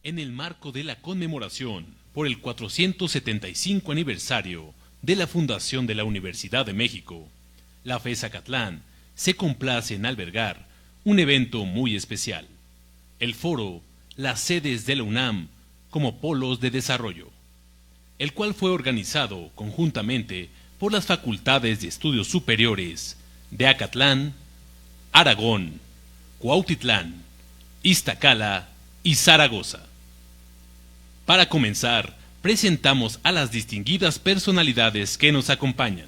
en el marco de la conmemoración por el 475 aniversario de la fundación de la Universidad de México, la FES Acatlán se complace en albergar un evento muy especial: el foro Las sedes de la UNAM como polos de desarrollo, el cual fue organizado conjuntamente por las Facultades de Estudios Superiores de Acatlán, Aragón, Cuautitlán, Iztacala y Zaragoza. Para comenzar, presentamos a las distinguidas personalidades que nos acompañan.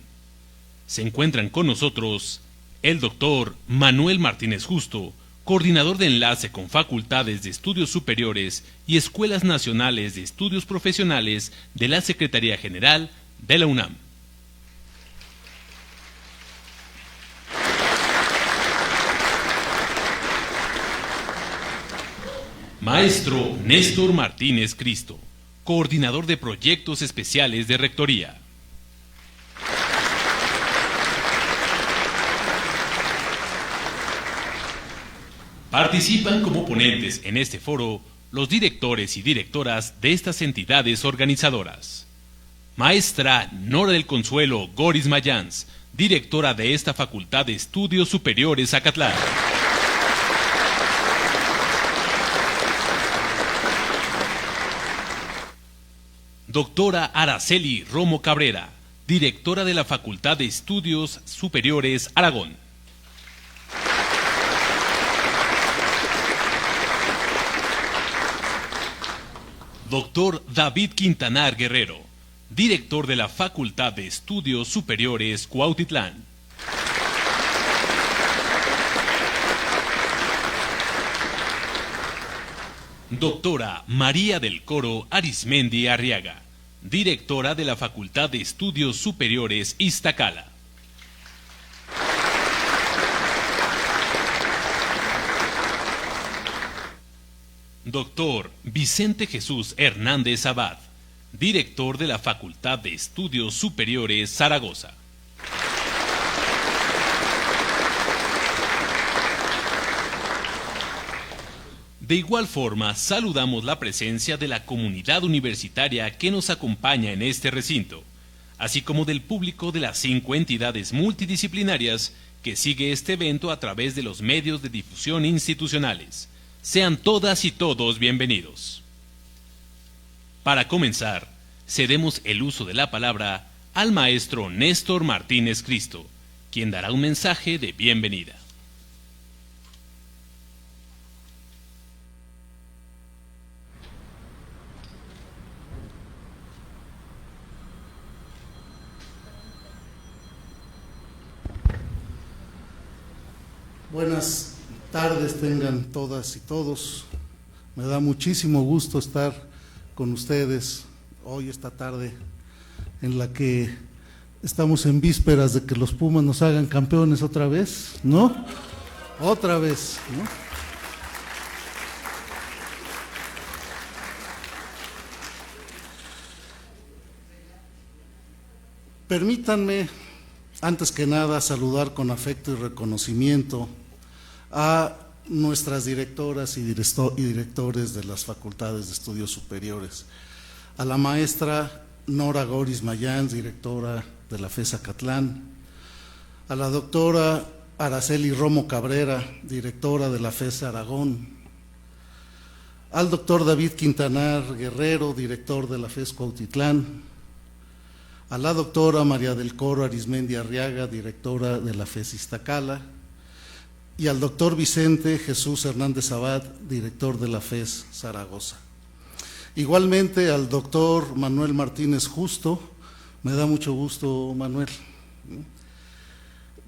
Se encuentran con nosotros el doctor Manuel Martínez Justo, coordinador de enlace con Facultades de Estudios Superiores y Escuelas Nacionales de Estudios Profesionales de la Secretaría General de la UNAM. Maestro Néstor Martínez Cristo, coordinador de Proyectos Especiales de Rectoría. Participan como ponentes en este foro los directores y directoras de estas entidades organizadoras. Maestra Nora del Consuelo Goris Mayans, directora de esta Facultad de Estudios Superiores Acatlán. Doctora Araceli Romo Cabrera, directora de la Facultad de Estudios Superiores Aragón. Doctor David Quintanar Guerrero, director de la Facultad de Estudios Superiores Cuautitlán. Doctora María del Coro Arismendi Arriaga, directora de la Facultad de Estudios Superiores Iztacala. Doctor Vicente Jesús Hernández Abad, director de la Facultad de Estudios Superiores Zaragoza. De igual forma, saludamos la presencia de la comunidad universitaria que nos acompaña en este recinto, así como del público de las 5 entidades multidisciplinarias que sigue este evento a través de los medios de difusión institucionales. Sean todas y todos bienvenidos. Para comenzar, cedemos el uso de la palabra al maestro Néstor Martínez Cristo, quien dará un mensaje de bienvenida. Buenas tardes tengan todas y todos. Me da muchísimo gusto estar con ustedes hoy, esta tarde, en la que estamos en vísperas de que los Pumas nos hagan campeones otra vez, ¿no? Otra vez, ¿no? Permítanme, antes que nada, saludar con afecto y reconocimiento a nuestras directoras y directores de las Facultades de Estudios Superiores, a la maestra Nora Goris Mayans, directora de la FES Acatlán, a la doctora Araceli Romo Cabrera, directora de la FES Aragón, al doctor David Quintanar Guerrero, director de la FES Cuautitlán, a la doctora María del Coro Arismendi Arriaga, directora de la FES Iztacala, y al doctor Vicente Jesús Hernández Abad, director de la FES Zaragoza. Igualmente al doctor Manuel Martínez Justo, me da mucho gusto, Manuel,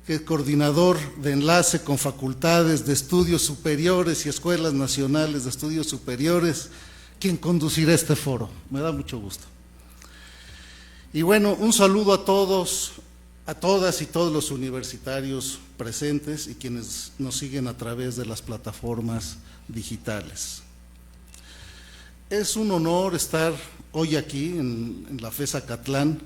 que es coordinador de enlace con Facultades de Estudios Superiores y Escuelas Nacionales de Estudios Superiores, quien conducirá este foro. Me da mucho gusto. Y bueno, un saludo a todos, a todas y todos los universitarios presentes y quienes nos siguen a través de las plataformas digitales. Es un honor estar hoy aquí en la FES Acatlán,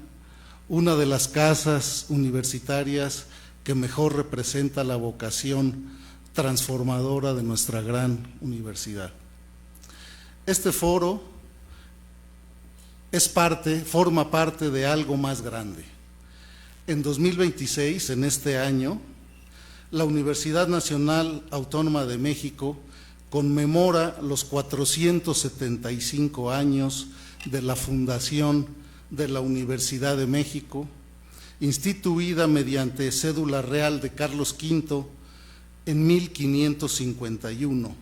una de las casas universitarias que mejor representa la vocación transformadora de nuestra gran universidad. Este foro forma parte de algo más grande. En 2026, en este año, la Universidad Nacional Autónoma de México conmemora los 475 años de la fundación de la Universidad de México, instituida mediante cédula real de Carlos V en 1551,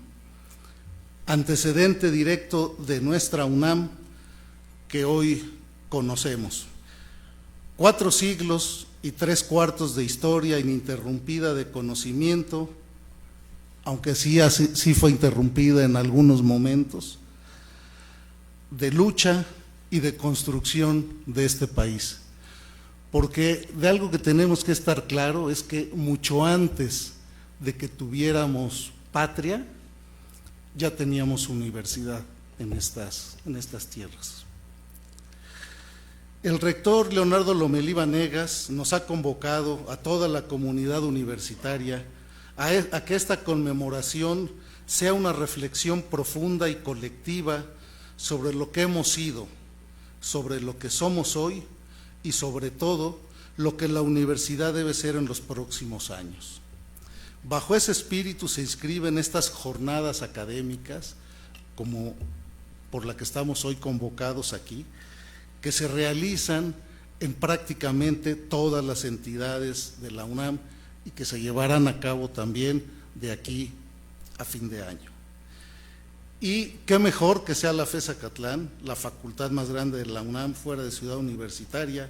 antecedente directo de nuestra UNAM que hoy conocemos. 4 siglos y 3/4 de historia ininterrumpida de conocimiento, aunque sí fue interrumpida en algunos momentos, de lucha y de construcción de este país. Porque de algo que tenemos que estar claro es que mucho antes de que tuviéramos patria, ya teníamos universidad en estas tierras. El rector Leonardo Lomelí Vanegas nos ha convocado a toda la comunidad universitaria a que esta conmemoración sea una reflexión profunda y colectiva sobre lo que hemos sido, sobre lo que somos hoy y sobre todo lo que la universidad debe ser en los próximos años. Bajo ese espíritu se inscriben estas jornadas académicas, como por la que estamos hoy convocados aquí, que se realizan en prácticamente todas las entidades de la UNAM y que se llevarán a cabo también de aquí a fin de año. Y qué mejor que sea la FES Acatlán, la facultad más grande de la UNAM fuera de Ciudad Universitaria,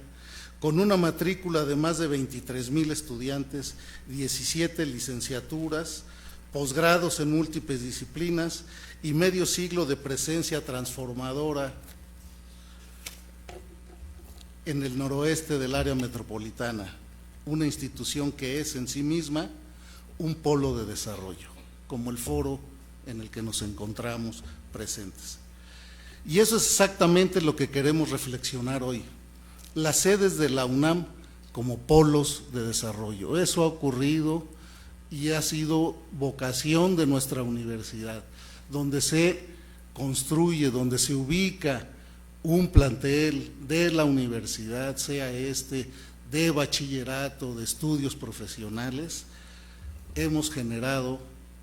con una matrícula de más de 23,000 estudiantes, 17 licenciaturas, posgrados en múltiples disciplinas y medio siglo de presencia transformadora en el noroeste del área metropolitana, una institución que es en sí misma un polo de desarrollo, como el foro en el que nos encontramos presentes. Y eso es exactamente lo que queremos reflexionar hoy, las sedes de la UNAM como polos de desarrollo. Eso ha ocurrido y ha sido vocación de nuestra universidad, donde se construye, donde se ubica un plantel de la universidad, sea de bachillerato, de estudios profesionales, hemos generado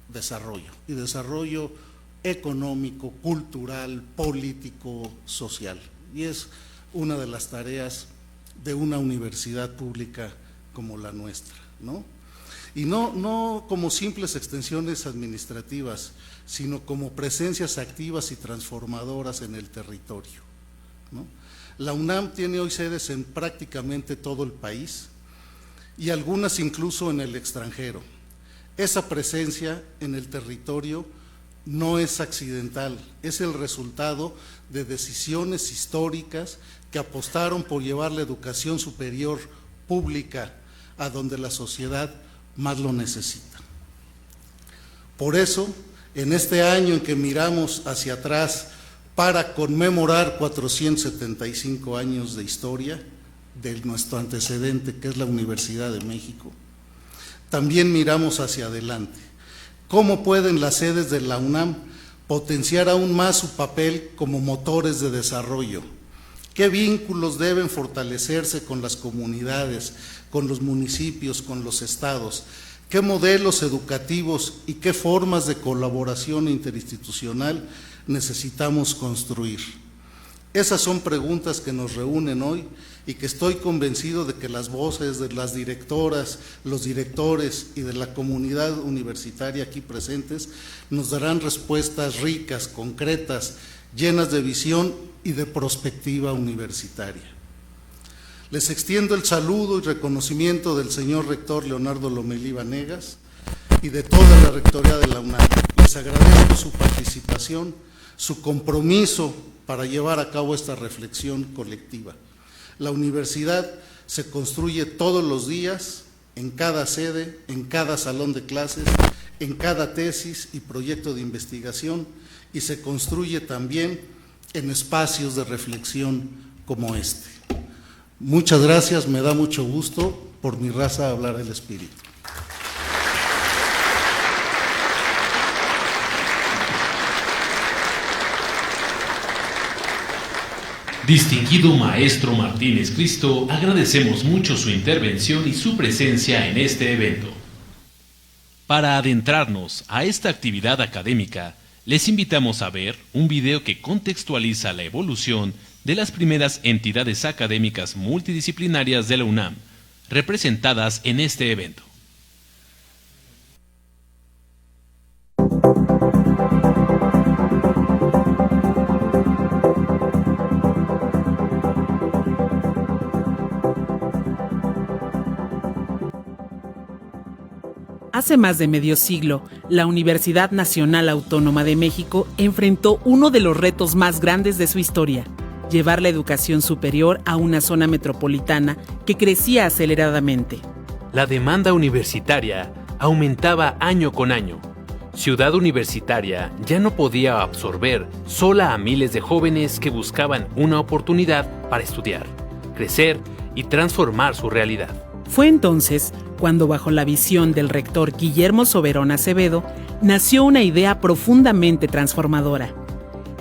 desarrollo, y desarrollo económico, cultural, político, social. Y es una de las tareas de una universidad pública como la nuestra, ¿no? Y no como simples extensiones administrativas, sino como presencias activas y transformadoras en el territorio, ¿no? La UNAM tiene hoy sedes en prácticamente todo el país y algunas incluso en el extranjero. Esa presencia en el territorio no es accidental, es el resultado de decisiones históricas que apostaron por llevar la educación superior pública a donde la sociedad más lo necesita. Por eso, en este año en que miramos hacia atrás para conmemorar 475 años de historia de nuestro antecedente, que es la Universidad de México, también miramos hacia adelante. ¿Cómo pueden las sedes de la UNAM potenciar aún más su papel como motores de desarrollo? ¿Qué vínculos deben fortalecerse con las comunidades, con los municipios, con los estados? ¿Qué modelos educativos y qué formas de colaboración interinstitucional necesitamos construir? Esas son preguntas que nos reúnen hoy y que estoy convencido de que las voces de las directoras, los directores y de la comunidad universitaria aquí presentes nos darán respuestas ricas, concretas, llenas de visión y de perspectiva universitaria. Les extiendo el saludo y reconocimiento del señor rector Leonardo Lomelí Vanegas y de toda la rectoría de la UNAM. Les agradezco su participación, su compromiso para llevar a cabo esta reflexión colectiva. La universidad se construye todos los días, en cada sede, en cada salón de clases, en cada tesis y proyecto de investigación, y se construye también en espacios de reflexión como este. Muchas gracias, me da mucho gusto por mi raza hablar el espíritu. Distinguido maestro Martínez Cristo, agradecemos mucho su intervención y su presencia en este evento. Para adentrarnos a esta actividad académica, les invitamos a ver un video que contextualiza la evolución de las primeras entidades académicas multidisciplinarias de la UNAM, representadas en este evento. Hace más de medio siglo, la Universidad Nacional Autónoma de México enfrentó uno de los retos más grandes de su historia: llevar la educación superior a una zona metropolitana que crecía aceleradamente. La demanda universitaria aumentaba año con año. Ciudad Universitaria ya no podía absorber sola a miles de jóvenes que buscaban una oportunidad para estudiar, crecer y transformar su realidad. Fue entonces cuando, bajo la visión del rector Guillermo Soberón Acevedo, nació una idea profundamente transformadora: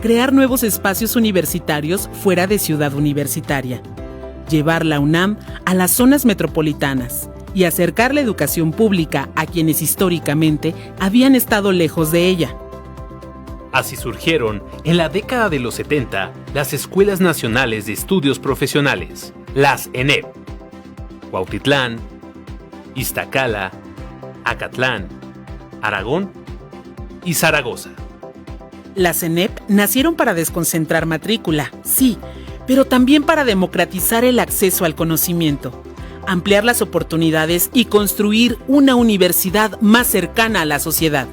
crear nuevos espacios universitarios fuera de Ciudad Universitaria, llevar la UNAM a las zonas metropolitanas y acercar la educación pública a quienes históricamente habían estado lejos de ella. Así surgieron, en la década de los 70, las Escuelas Nacionales de Estudios Profesionales, las ENEP. Cuautitlán, Iztacala, Acatlán, Aragón y Zaragoza. Las ENEP nacieron para desconcentrar matrícula, sí, pero también para democratizar el acceso al conocimiento, ampliar las oportunidades y construir una universidad más cercana a la sociedad.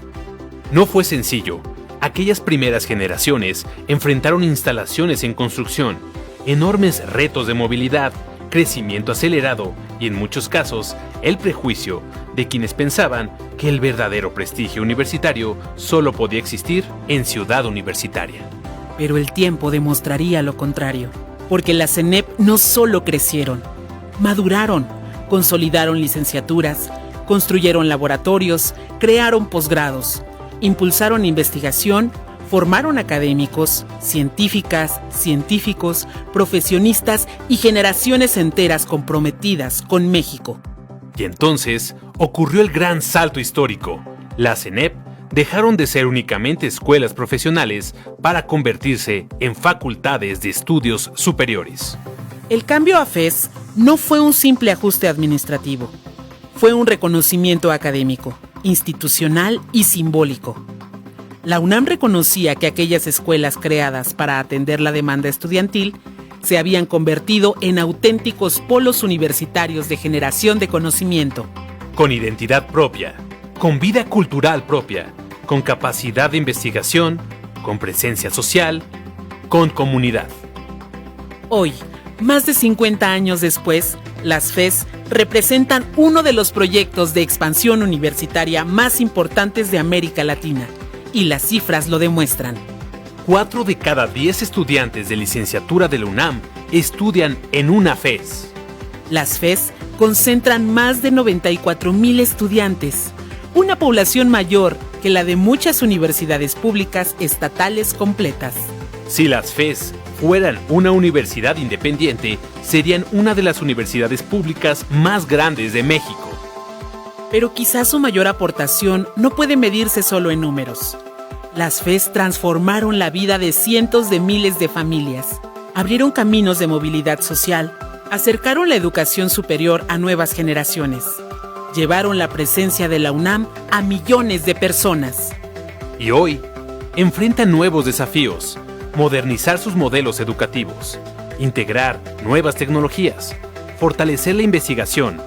No fue sencillo. Aquellas primeras generaciones enfrentaron instalaciones en construcción, enormes retos de movilidad, crecimiento acelerado y, en muchos casos, el prejuicio de quienes pensaban que el verdadero prestigio universitario solo podía existir en Ciudad Universitaria. Pero el tiempo demostraría lo contrario, porque las ENEP no solo crecieron, maduraron, consolidaron licenciaturas, construyeron laboratorios, crearon posgrados, impulsaron investigación, formaron académicos, científicas, científicos, profesionistas y generaciones enteras comprometidas con México. Y entonces ocurrió el gran salto histórico. Las ENEP dejaron de ser únicamente escuelas profesionales para convertirse en facultades de estudios superiores. El cambio a FES no fue un simple ajuste administrativo. Fue un reconocimiento académico, institucional y simbólico. La UNAM reconocía que aquellas escuelas creadas para atender la demanda estudiantil se habían convertido en auténticos polos universitarios de generación de conocimiento. Con identidad propia, con vida cultural propia, con capacidad de investigación, con presencia social, con comunidad. Hoy, más de 50 años después, las FES representan uno de los proyectos de expansión universitaria más importantes de América Latina. Y las cifras lo demuestran. 4 de cada 10 estudiantes de licenciatura de la UNAM estudian en una FES. Las FES concentran más de 94,000 estudiantes, una población mayor que la de muchas universidades públicas estatales completas. Si las FES fueran una universidad independiente, serían una de las universidades públicas más grandes de México. Pero quizás su mayor aportación no puede medirse solo en números. Las FES transformaron la vida de cientos de miles de familias, abrieron caminos de movilidad social, acercaron la educación superior a nuevas generaciones, llevaron la presencia de la UNAM a millones de personas. Y hoy, enfrentan nuevos desafíos: modernizar sus modelos educativos, integrar nuevas tecnologías, fortalecer la investigación,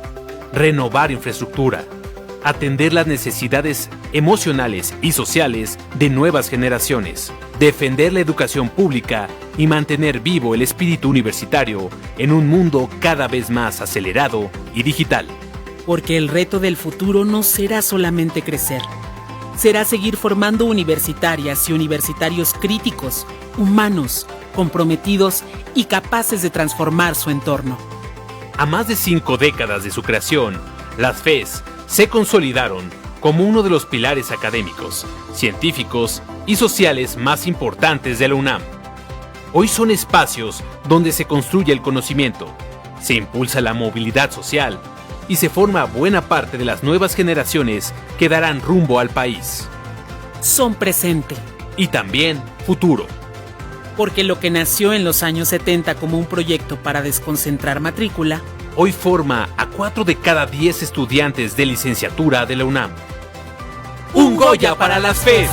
renovar infraestructura, atender las necesidades emocionales y sociales de nuevas generaciones, defender la educación pública y mantener vivo el espíritu universitario en un mundo cada vez más acelerado y digital. Porque el reto del futuro no será solamente crecer, será seguir formando universitarias y universitarios críticos, humanos, comprometidos y capaces de transformar su entorno. A más de 5 décadas de su creación, las FES se consolidaron como uno de los pilares académicos, científicos y sociales más importantes de la UNAM. Hoy son espacios donde se construye el conocimiento, se impulsa la movilidad social y se forma buena parte de las nuevas generaciones que darán rumbo al país. Son presente. Y también futuro. Porque lo que nació en los años 70 como un proyecto para desconcentrar matrícula, hoy forma a 4 de cada 10 estudiantes de licenciatura de la UNAM. ¡Un Goya para las FES!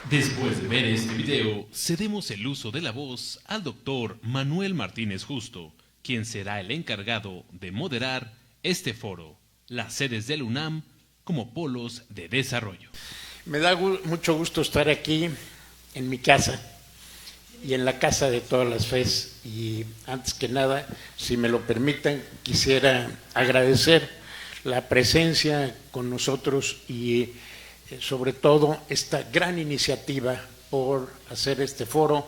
Después de ver este video, cedemos el uso de la voz al doctor Manuel Martínez Justo, quien será el encargado de moderar este foro, las sedes del UNAM como polos de desarrollo. Me da mucho gusto estar aquí en mi casa y en la casa de todas las FES, y antes que nada, si me lo permiten, quisiera agradecer la presencia con nosotros y sobre todo esta gran iniciativa por hacer este foro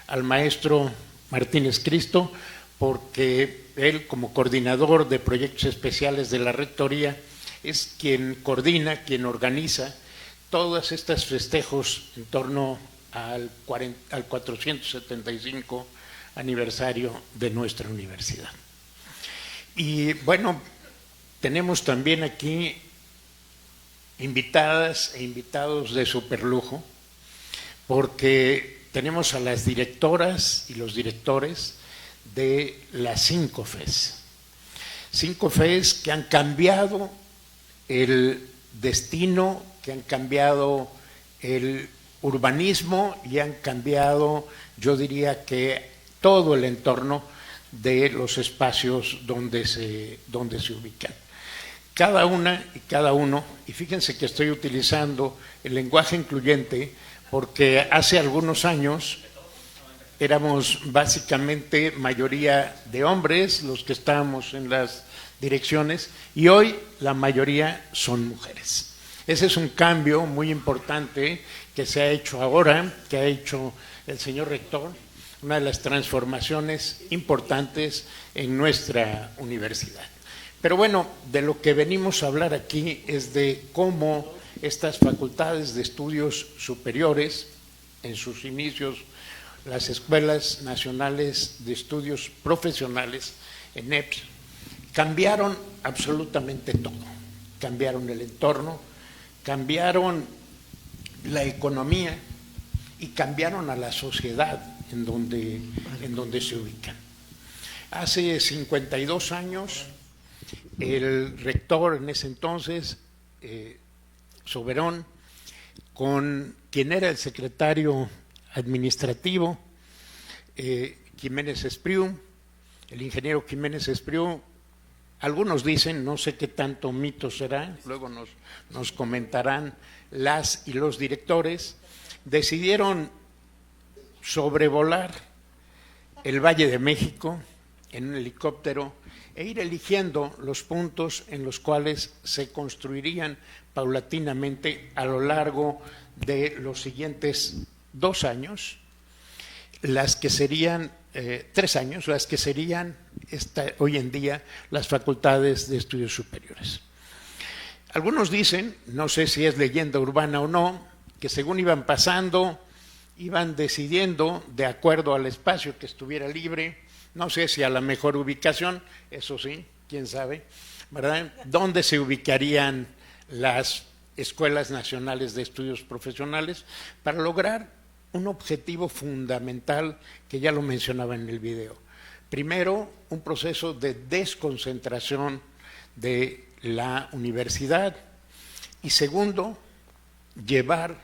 al maestro Martínez Cristo, porque él, como coordinador de proyectos especiales de la Rectoría, es quien coordina, quien organiza todos estos festejos en torno al 475 aniversario de nuestra universidad. Y bueno, tenemos también aquí invitadas e invitados de superlujo, porque tenemos a las directoras y los directores de las 5 FES. 5 FES que han cambiado el destino, que han cambiado el urbanismo y han cambiado, yo diría que todo el entorno de los espacios donde se ubican. Cada una y cada uno, y fíjense que estoy utilizando el lenguaje incluyente porque hace algunos años éramos básicamente mayoría de hombres los que estábamos en las direcciones y hoy la mayoría son mujeres. Ese es un cambio muy importante que se ha hecho ahora, que ha hecho el señor rector, una de las transformaciones importantes en nuestra universidad. Pero bueno, de lo que venimos a hablar aquí es de cómo estas facultades de estudios superiores, en sus inicios, las Escuelas Nacionales de Estudios Profesionales, ENEPS, cambiaron absolutamente todo. Cambiaron el entorno, cambiaron la economía y cambiaron a la sociedad en donde se ubican. Hace 52 años, el rector en ese entonces, Soberón, con quien era el secretario administrativo, Jiménez Espriu, el ingeniero Jiménez Espriu, algunos dicen, no sé qué tanto mito será, luego nos comentarán las y los directores, decidieron sobrevolar el Valle de México en un helicóptero e ir eligiendo los puntos en los cuales se construirían paulatinamente a lo largo de los siguientes 2 años, las que serían 3 años, las que serían hoy en día las facultades de estudios superiores. Algunos dicen, no sé si es leyenda urbana o no, que según iban pasando, iban decidiendo de acuerdo al espacio que estuviera libre, no sé si a la mejor ubicación, eso sí, quién sabe, ¿verdad? ¿Dónde se ubicarían las escuelas nacionales de estudios profesionales para lograr un objetivo fundamental que ya lo mencionaba en el video? Primero, un proceso de desconcentración de la universidad y segundo, llevar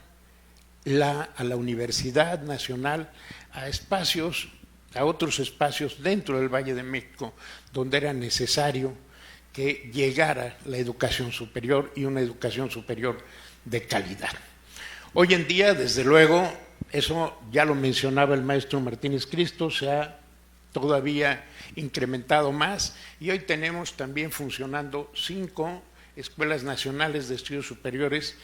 a la Universidad Nacional a otros espacios dentro del Valle de México donde era necesario que llegara la educación superior y una educación superior de calidad. Hoy en día, desde luego, eso ya lo mencionaba el maestro Martínez Cristo, se ha todavía incrementado más, y hoy tenemos también funcionando 5 escuelas nacionales de estudios superiores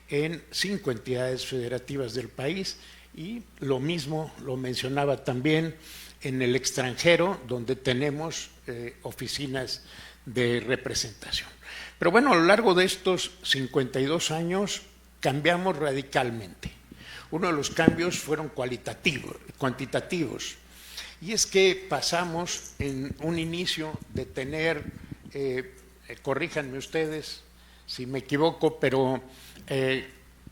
en 5 entidades federativas del país, y lo mismo lo mencionaba también en el extranjero, donde tenemos oficinas de representación. Pero bueno, a lo largo de estos 52 años cambiamos radicalmente. Uno de los cambios fueron cuantitativos, y es que pasamos en un inicio de tener, corríjanme ustedes si me equivoco, pero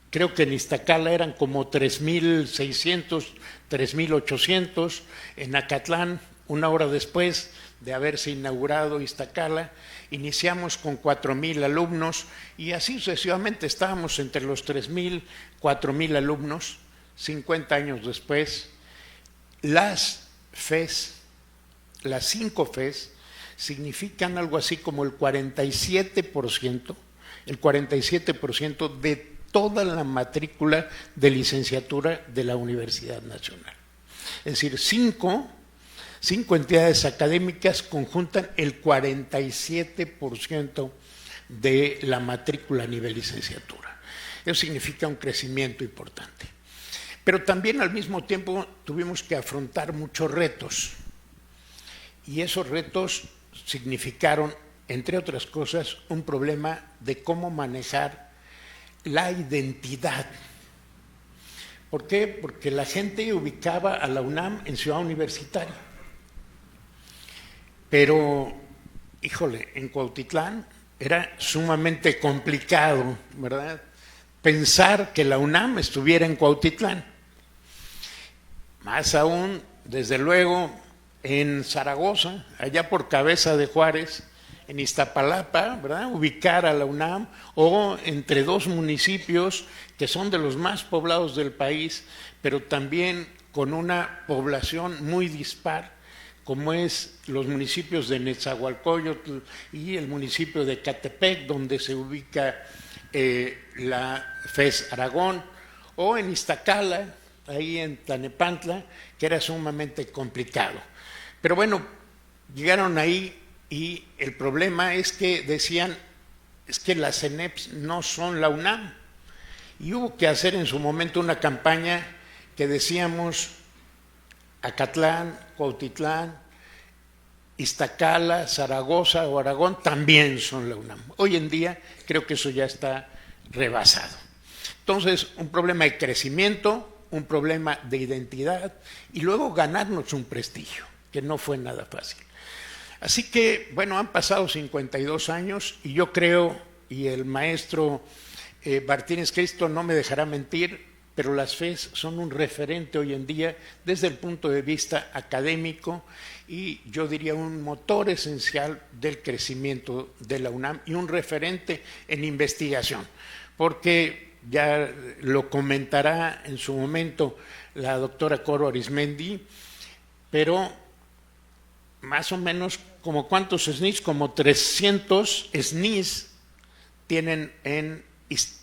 creo que en Iztacala eran como 3.600, 3.800, en Acatlán, una hora después de haberse inaugurado Iztacala, iniciamos con 4.000 alumnos, y así sucesivamente estábamos entre los 3.000, 4.000 alumnos. 50 años después, las FES, las 5 FES, significan algo así como el 47% de toda la matrícula de licenciatura de la Universidad Nacional. Es decir, 5 entidades académicas conjuntan el 47% de la matrícula a nivel licenciatura. Eso significa un crecimiento importante. Pero también al mismo tiempo tuvimos que afrontar muchos retos, y esos retos significaron, entre otras cosas, un problema de cómo manejar la identidad. ¿Por qué? Porque la gente ubicaba a la UNAM en Ciudad Universitaria. Pero, híjole, en Cuautitlán era sumamente complicado, ¿verdad?, pensar que la UNAM estuviera en Cuautitlán. Más aún, desde luego, en Zaragoza, allá por Cabeza de Juárez, en Iztapalapa, ¿verdad?, ubicar a la UNAM, o entre 2 municipios que son de los más poblados del país, pero también con una población muy dispar, como es los municipios de Nezahualcóyotl y el municipio de Ecatepec, donde se ubica la FES Aragón, o en Iztacala, ahí en Tlanepantla, que era sumamente complicado. Pero bueno, llegaron ahí, y el problema es que decían, es que las CENEPs no son la UNAM, y hubo que hacer en su momento una campaña que decíamos Acatlán, Cuautitlán, Iztacala, Zaragoza o Aragón también son la UNAM. Hoy en día creo que eso ya está rebasado. Entonces, un problema de crecimiento, un problema de identidad, y luego ganarnos un prestigio, que no fue nada fácil. Así que, bueno, han pasado 52 años, y yo creo, y el maestro Martínez Cristo no me dejará mentir, pero las FES son un referente hoy en día desde el punto de vista académico, y yo diría un motor esencial del crecimiento de la UNAM y un referente en investigación, porque ya lo comentará en su momento la doctora Coro Arismendi, pero más o menos como cuántos SNIs, como 300 SNIs tienen en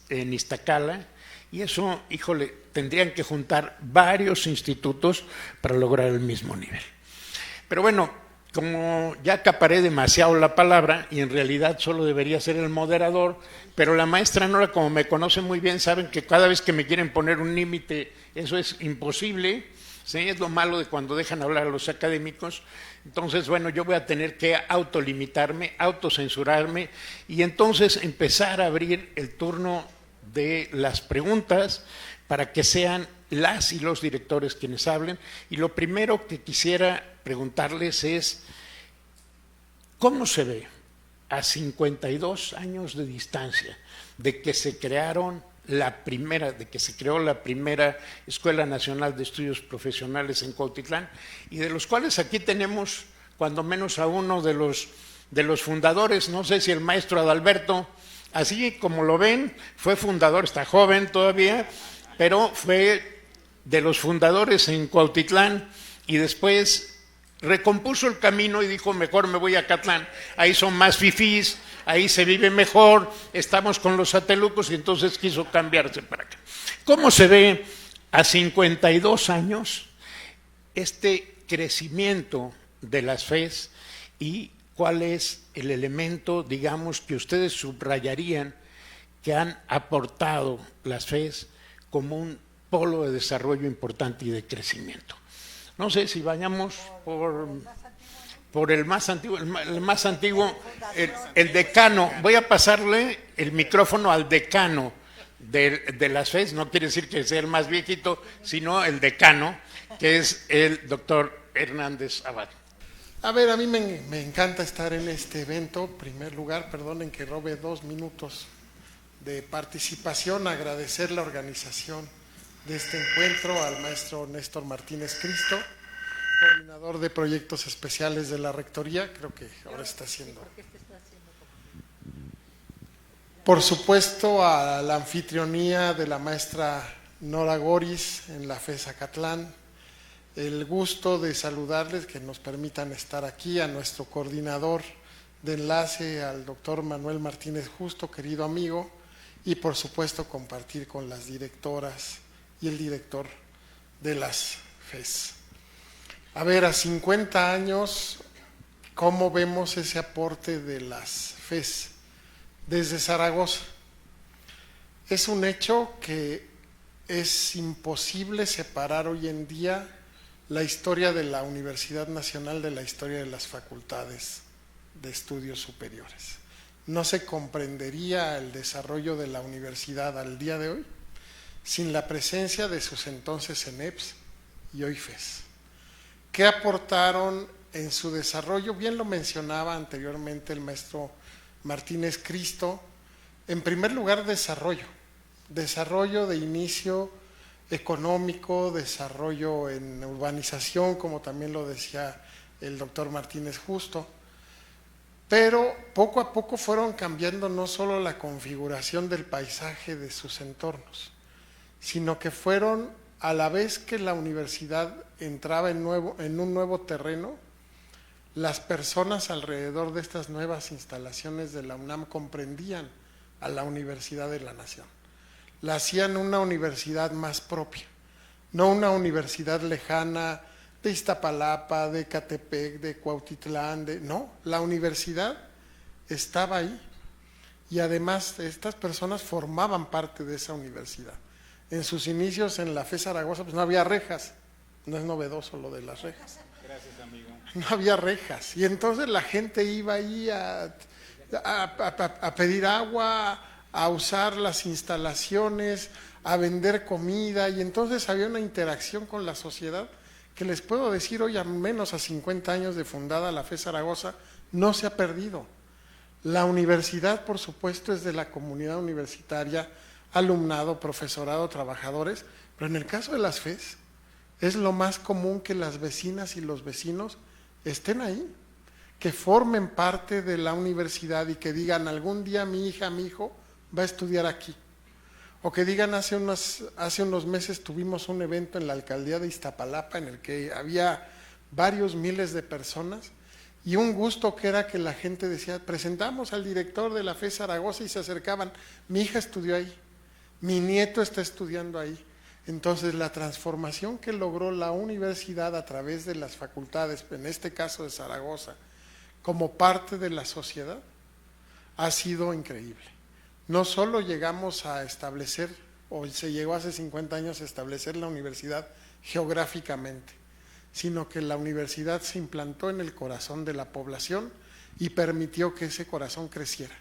Iztacala, y eso, híjole, tendrían que juntar varios institutos para lograr el mismo nivel. Pero bueno, como ya acaparé demasiado la palabra, y en realidad solo debería ser el moderador, pero la maestra Nora, como me conoce muy bien, saben que cada vez que me quieren poner un límite, eso es imposible, ¿sí? Es lo malo de cuando dejan hablar a los académicos. Entonces, bueno, yo voy a tener que autolimitarme, autocensurarme, y entonces empezar a abrir el turno de las preguntas para que sean las y los directores quienes hablen. Y lo primero que quisiera preguntarles es, ¿cómo se ve a 52 años de distancia de que se creó la primera Escuela Nacional de Estudios Profesionales en Cuautitlán, y de los cuales aquí tenemos cuando menos a uno de los fundadores? No sé si el maestro Adalberto, así como lo ven, fue fundador, está joven todavía, pero fue de los fundadores en Cuautitlán, y después recompuso el camino y dijo, mejor me voy a Acatlán, ahí son más fifís, ahí se vive mejor, estamos con los satelucos, y entonces quiso cambiarse para acá. ¿Cómo se ve a 52 años este crecimiento de las FES y cuál es el elemento, digamos, que ustedes subrayarían que han aportado las FES como un polo de desarrollo importante y de crecimiento. No sé si vayamos por el más antiguo, el decano. Voy a pasarle el micrófono al decano de las FES, no quiere decir que sea el más viejito, sino el decano, que es el doctor Hernández Abad. A ver, a mí me encanta estar en este evento. En primer lugar, perdonen que robe 2 minutos de participación, agradecer la organización de este encuentro al maestro Néstor Martínez Cristo, coordinador de proyectos especiales de la Rectoría, creo que ahora está haciendo. Por supuesto, a la anfitrionía de la maestra Nora Goris en la FES Acatlán, el gusto de saludarles, que nos permitan estar aquí, a nuestro coordinador de enlace, al doctor Manuel Martínez Justo, querido amigo, y por supuesto compartir con las directoras y el director de las FES. A ver, a 50 años, ¿cómo vemos ese aporte de las FES? Desde Zaragoza. Es un hecho que es imposible separar hoy en día la historia de la Universidad Nacional de la historia de las facultades de estudios superiores. No se comprendería el desarrollo de la universidad al día de hoy sin la presencia de sus entonces ENEPS y hoy FES. ¿Qué aportaron en su desarrollo? Bien lo mencionaba anteriormente el maestro Martínez Cristo. En primer lugar, desarrollo de inicio económico, desarrollo en urbanización, como también lo decía el doctor Martínez Justo, pero poco a poco fueron cambiando no solo la configuración del paisaje de sus entornos, sino que fueron, a la vez que la universidad entraba en un nuevo terreno, las personas alrededor de estas nuevas instalaciones de la UNAM comprendían a la Universidad de la Nación. La hacían una universidad más propia, no una universidad lejana de Iztapalapa, de Ecatepec, de Cuautitlán, no, la universidad estaba ahí y además estas personas formaban parte de esa universidad. En sus inicios en la FES Zaragoza pues no había rejas, no es novedoso lo de las rejas. Gracias, amigo. No había rejas y entonces la gente iba ahí a pedir agua, a usar las instalaciones, a vender comida, y entonces había una interacción con la sociedad que les puedo decir hoy, a menos a 50 años de fundada la FES Zaragoza, no se ha perdido. La universidad, por supuesto, es de la comunidad universitaria, alumnado, profesorado, trabajadores, pero en el caso de las FES es lo más común que las vecinas y los vecinos estén ahí, que formen parte de la universidad y que digan algún día mi hija, mi hijo va a estudiar aquí. O que digan hace unos meses tuvimos un evento en la alcaldía de Iztapalapa en el que había varios miles de personas y un gusto que era que la gente decía, presentamos al director de la FES Zaragoza y se acercaban, mi hija estudió ahí, mi nieto está estudiando ahí. Entonces la transformación que logró la universidad a través de las facultades, en este caso de Zaragoza, como parte de la sociedad, ha sido increíble. No solo llegamos a establecer, o se llegó hace 50 años a establecer la universidad geográficamente, sino que la universidad se implantó en el corazón de la población y permitió que ese corazón creciera,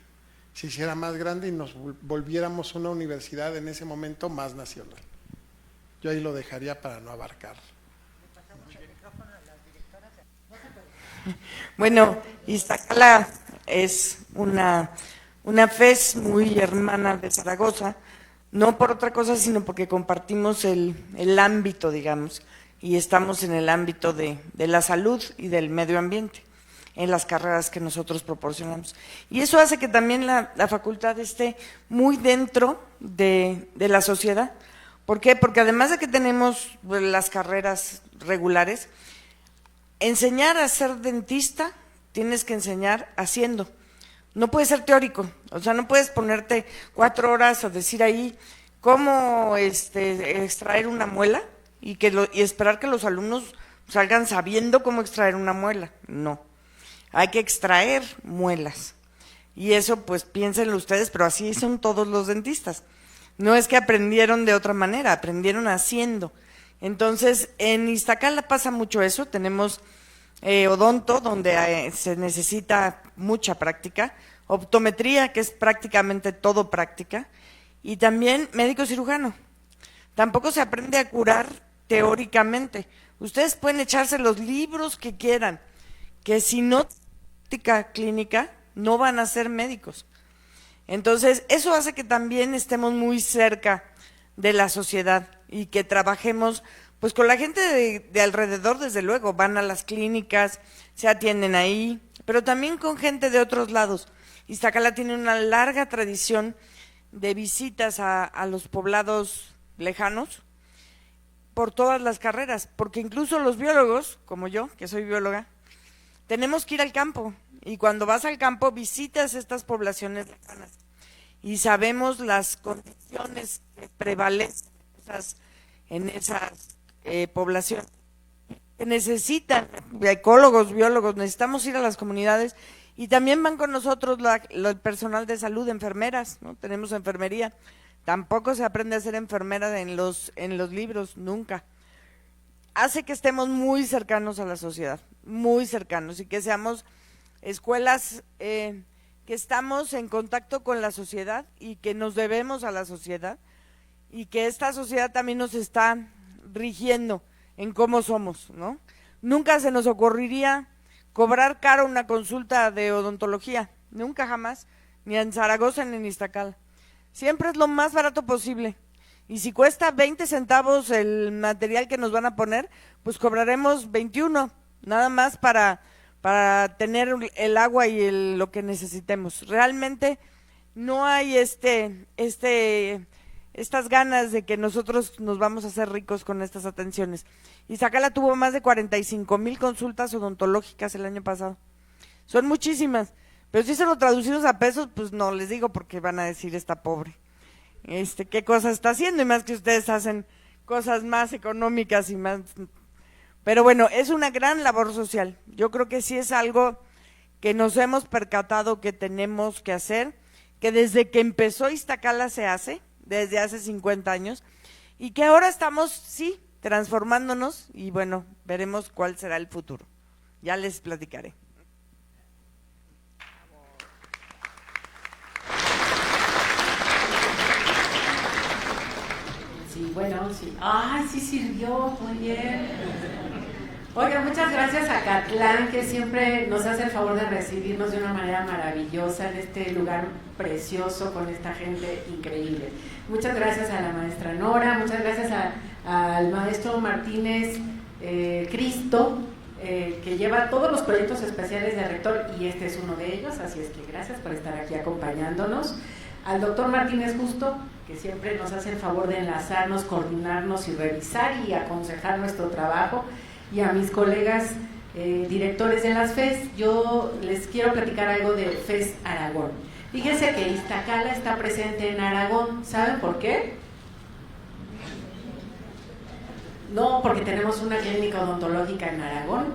se hiciera más grande y nos volviéramos una universidad en ese momento más nacional. Yo ahí lo dejaría para no abarcar. Bueno, Iztacala es una FES muy hermana de Zaragoza, no por otra cosa, sino porque compartimos el ámbito, digamos, y estamos en el ámbito de la salud y del medio ambiente, en las carreras que nosotros proporcionamos. Y eso hace que también la facultad esté muy dentro de la sociedad. ¿Por qué? Porque además de que tenemos las carreras regulares, enseñar a ser dentista, tienes que enseñar haciendo. No puede ser teórico, o sea, no puedes ponerte 4 horas a decir ahí cómo extraer una muela y esperar que los alumnos salgan sabiendo cómo extraer una muela, no. Hay que extraer muelas. Y eso, pues piénsenlo ustedes, pero así son todos los dentistas. No es que aprendieron de otra manera, aprendieron haciendo. Entonces, en Iztacala pasa mucho eso, tenemos odonto, donde se necesita mucha práctica, optometría, que es prácticamente todo práctica, y también médico cirujano. Tampoco se aprende a curar teóricamente. Ustedes pueden echarse los libros que quieran, que si no práctica clínica, no van a ser médicos. Entonces, eso hace que también estemos muy cerca de la sociedad y que trabajemos pues con la gente de alrededor, desde luego, van a las clínicas, se atienden ahí, pero también con gente de otros lados. Iztacala tiene una larga tradición de visitas a los poblados lejanos por todas las carreras, porque incluso los biólogos, como yo, que soy bióloga, tenemos que ir al campo, y cuando vas al campo visitas estas poblaciones lejanas y sabemos las condiciones que prevalecen en esas poblaciones, que necesitan ecólogos, biólogos, necesitamos ir a las comunidades, y también van con nosotros el personal de salud, enfermeras, ¿no? Tenemos enfermería, tampoco se aprende a ser enfermera en los libros, nunca. Hace que estemos muy cercanos a la sociedad, muy cercanos, y que seamos escuelas que estamos en contacto con la sociedad y que nos debemos a la sociedad, y que esta sociedad también nos está rigiendo en cómo somos, ¿no? Nunca se nos ocurriría cobrar caro una consulta de odontología, nunca jamás, ni en Zaragoza ni en Iztacala. Siempre es lo más barato posible. Y si cuesta 20 centavos el material que nos van a poner, pues cobraremos 21, nada más para tener el agua y lo que necesitemos. Realmente no hay estas ganas de que nosotros nos vamos a hacer ricos con estas atenciones. Iztacala tuvo más de 45,000 consultas odontológicas el año pasado. Son muchísimas, pero si se lo traducimos a pesos, pues no les digo, porque van a decir está pobre. ¿Qué cosa está haciendo? Y más que ustedes hacen cosas más económicas y más. Pero bueno, es una gran labor social. Yo creo que sí es algo que nos hemos percatado que tenemos que hacer, que desde que empezó Iztacala se hace, desde hace 50 años, y que ahora estamos, sí, transformándonos, y bueno, veremos cuál será el futuro. Ya les platicaré. Sí, bueno, sí. ¡Ay, sí sirvió! Muy bien. Oiga, muchas gracias a Catlán, que siempre nos hace el favor de recibirnos de una manera maravillosa en este lugar precioso con esta gente increíble. Muchas gracias a la maestra Nora, muchas gracias al maestro Martínez Cristo, que lleva todos los proyectos especiales de rector, y este es uno de ellos, así es que gracias por estar aquí acompañándonos. Al doctor Martínez Justo, que siempre nos hace el favor de enlazarnos, coordinarnos y revisar y aconsejar nuestro trabajo, y a mis colegas directores de las FES. Yo les quiero platicar algo de FES Aragón. Fíjense que Iztacala está presente en Aragón. ¿Saben por qué? No, porque tenemos una clínica odontológica en Aragón.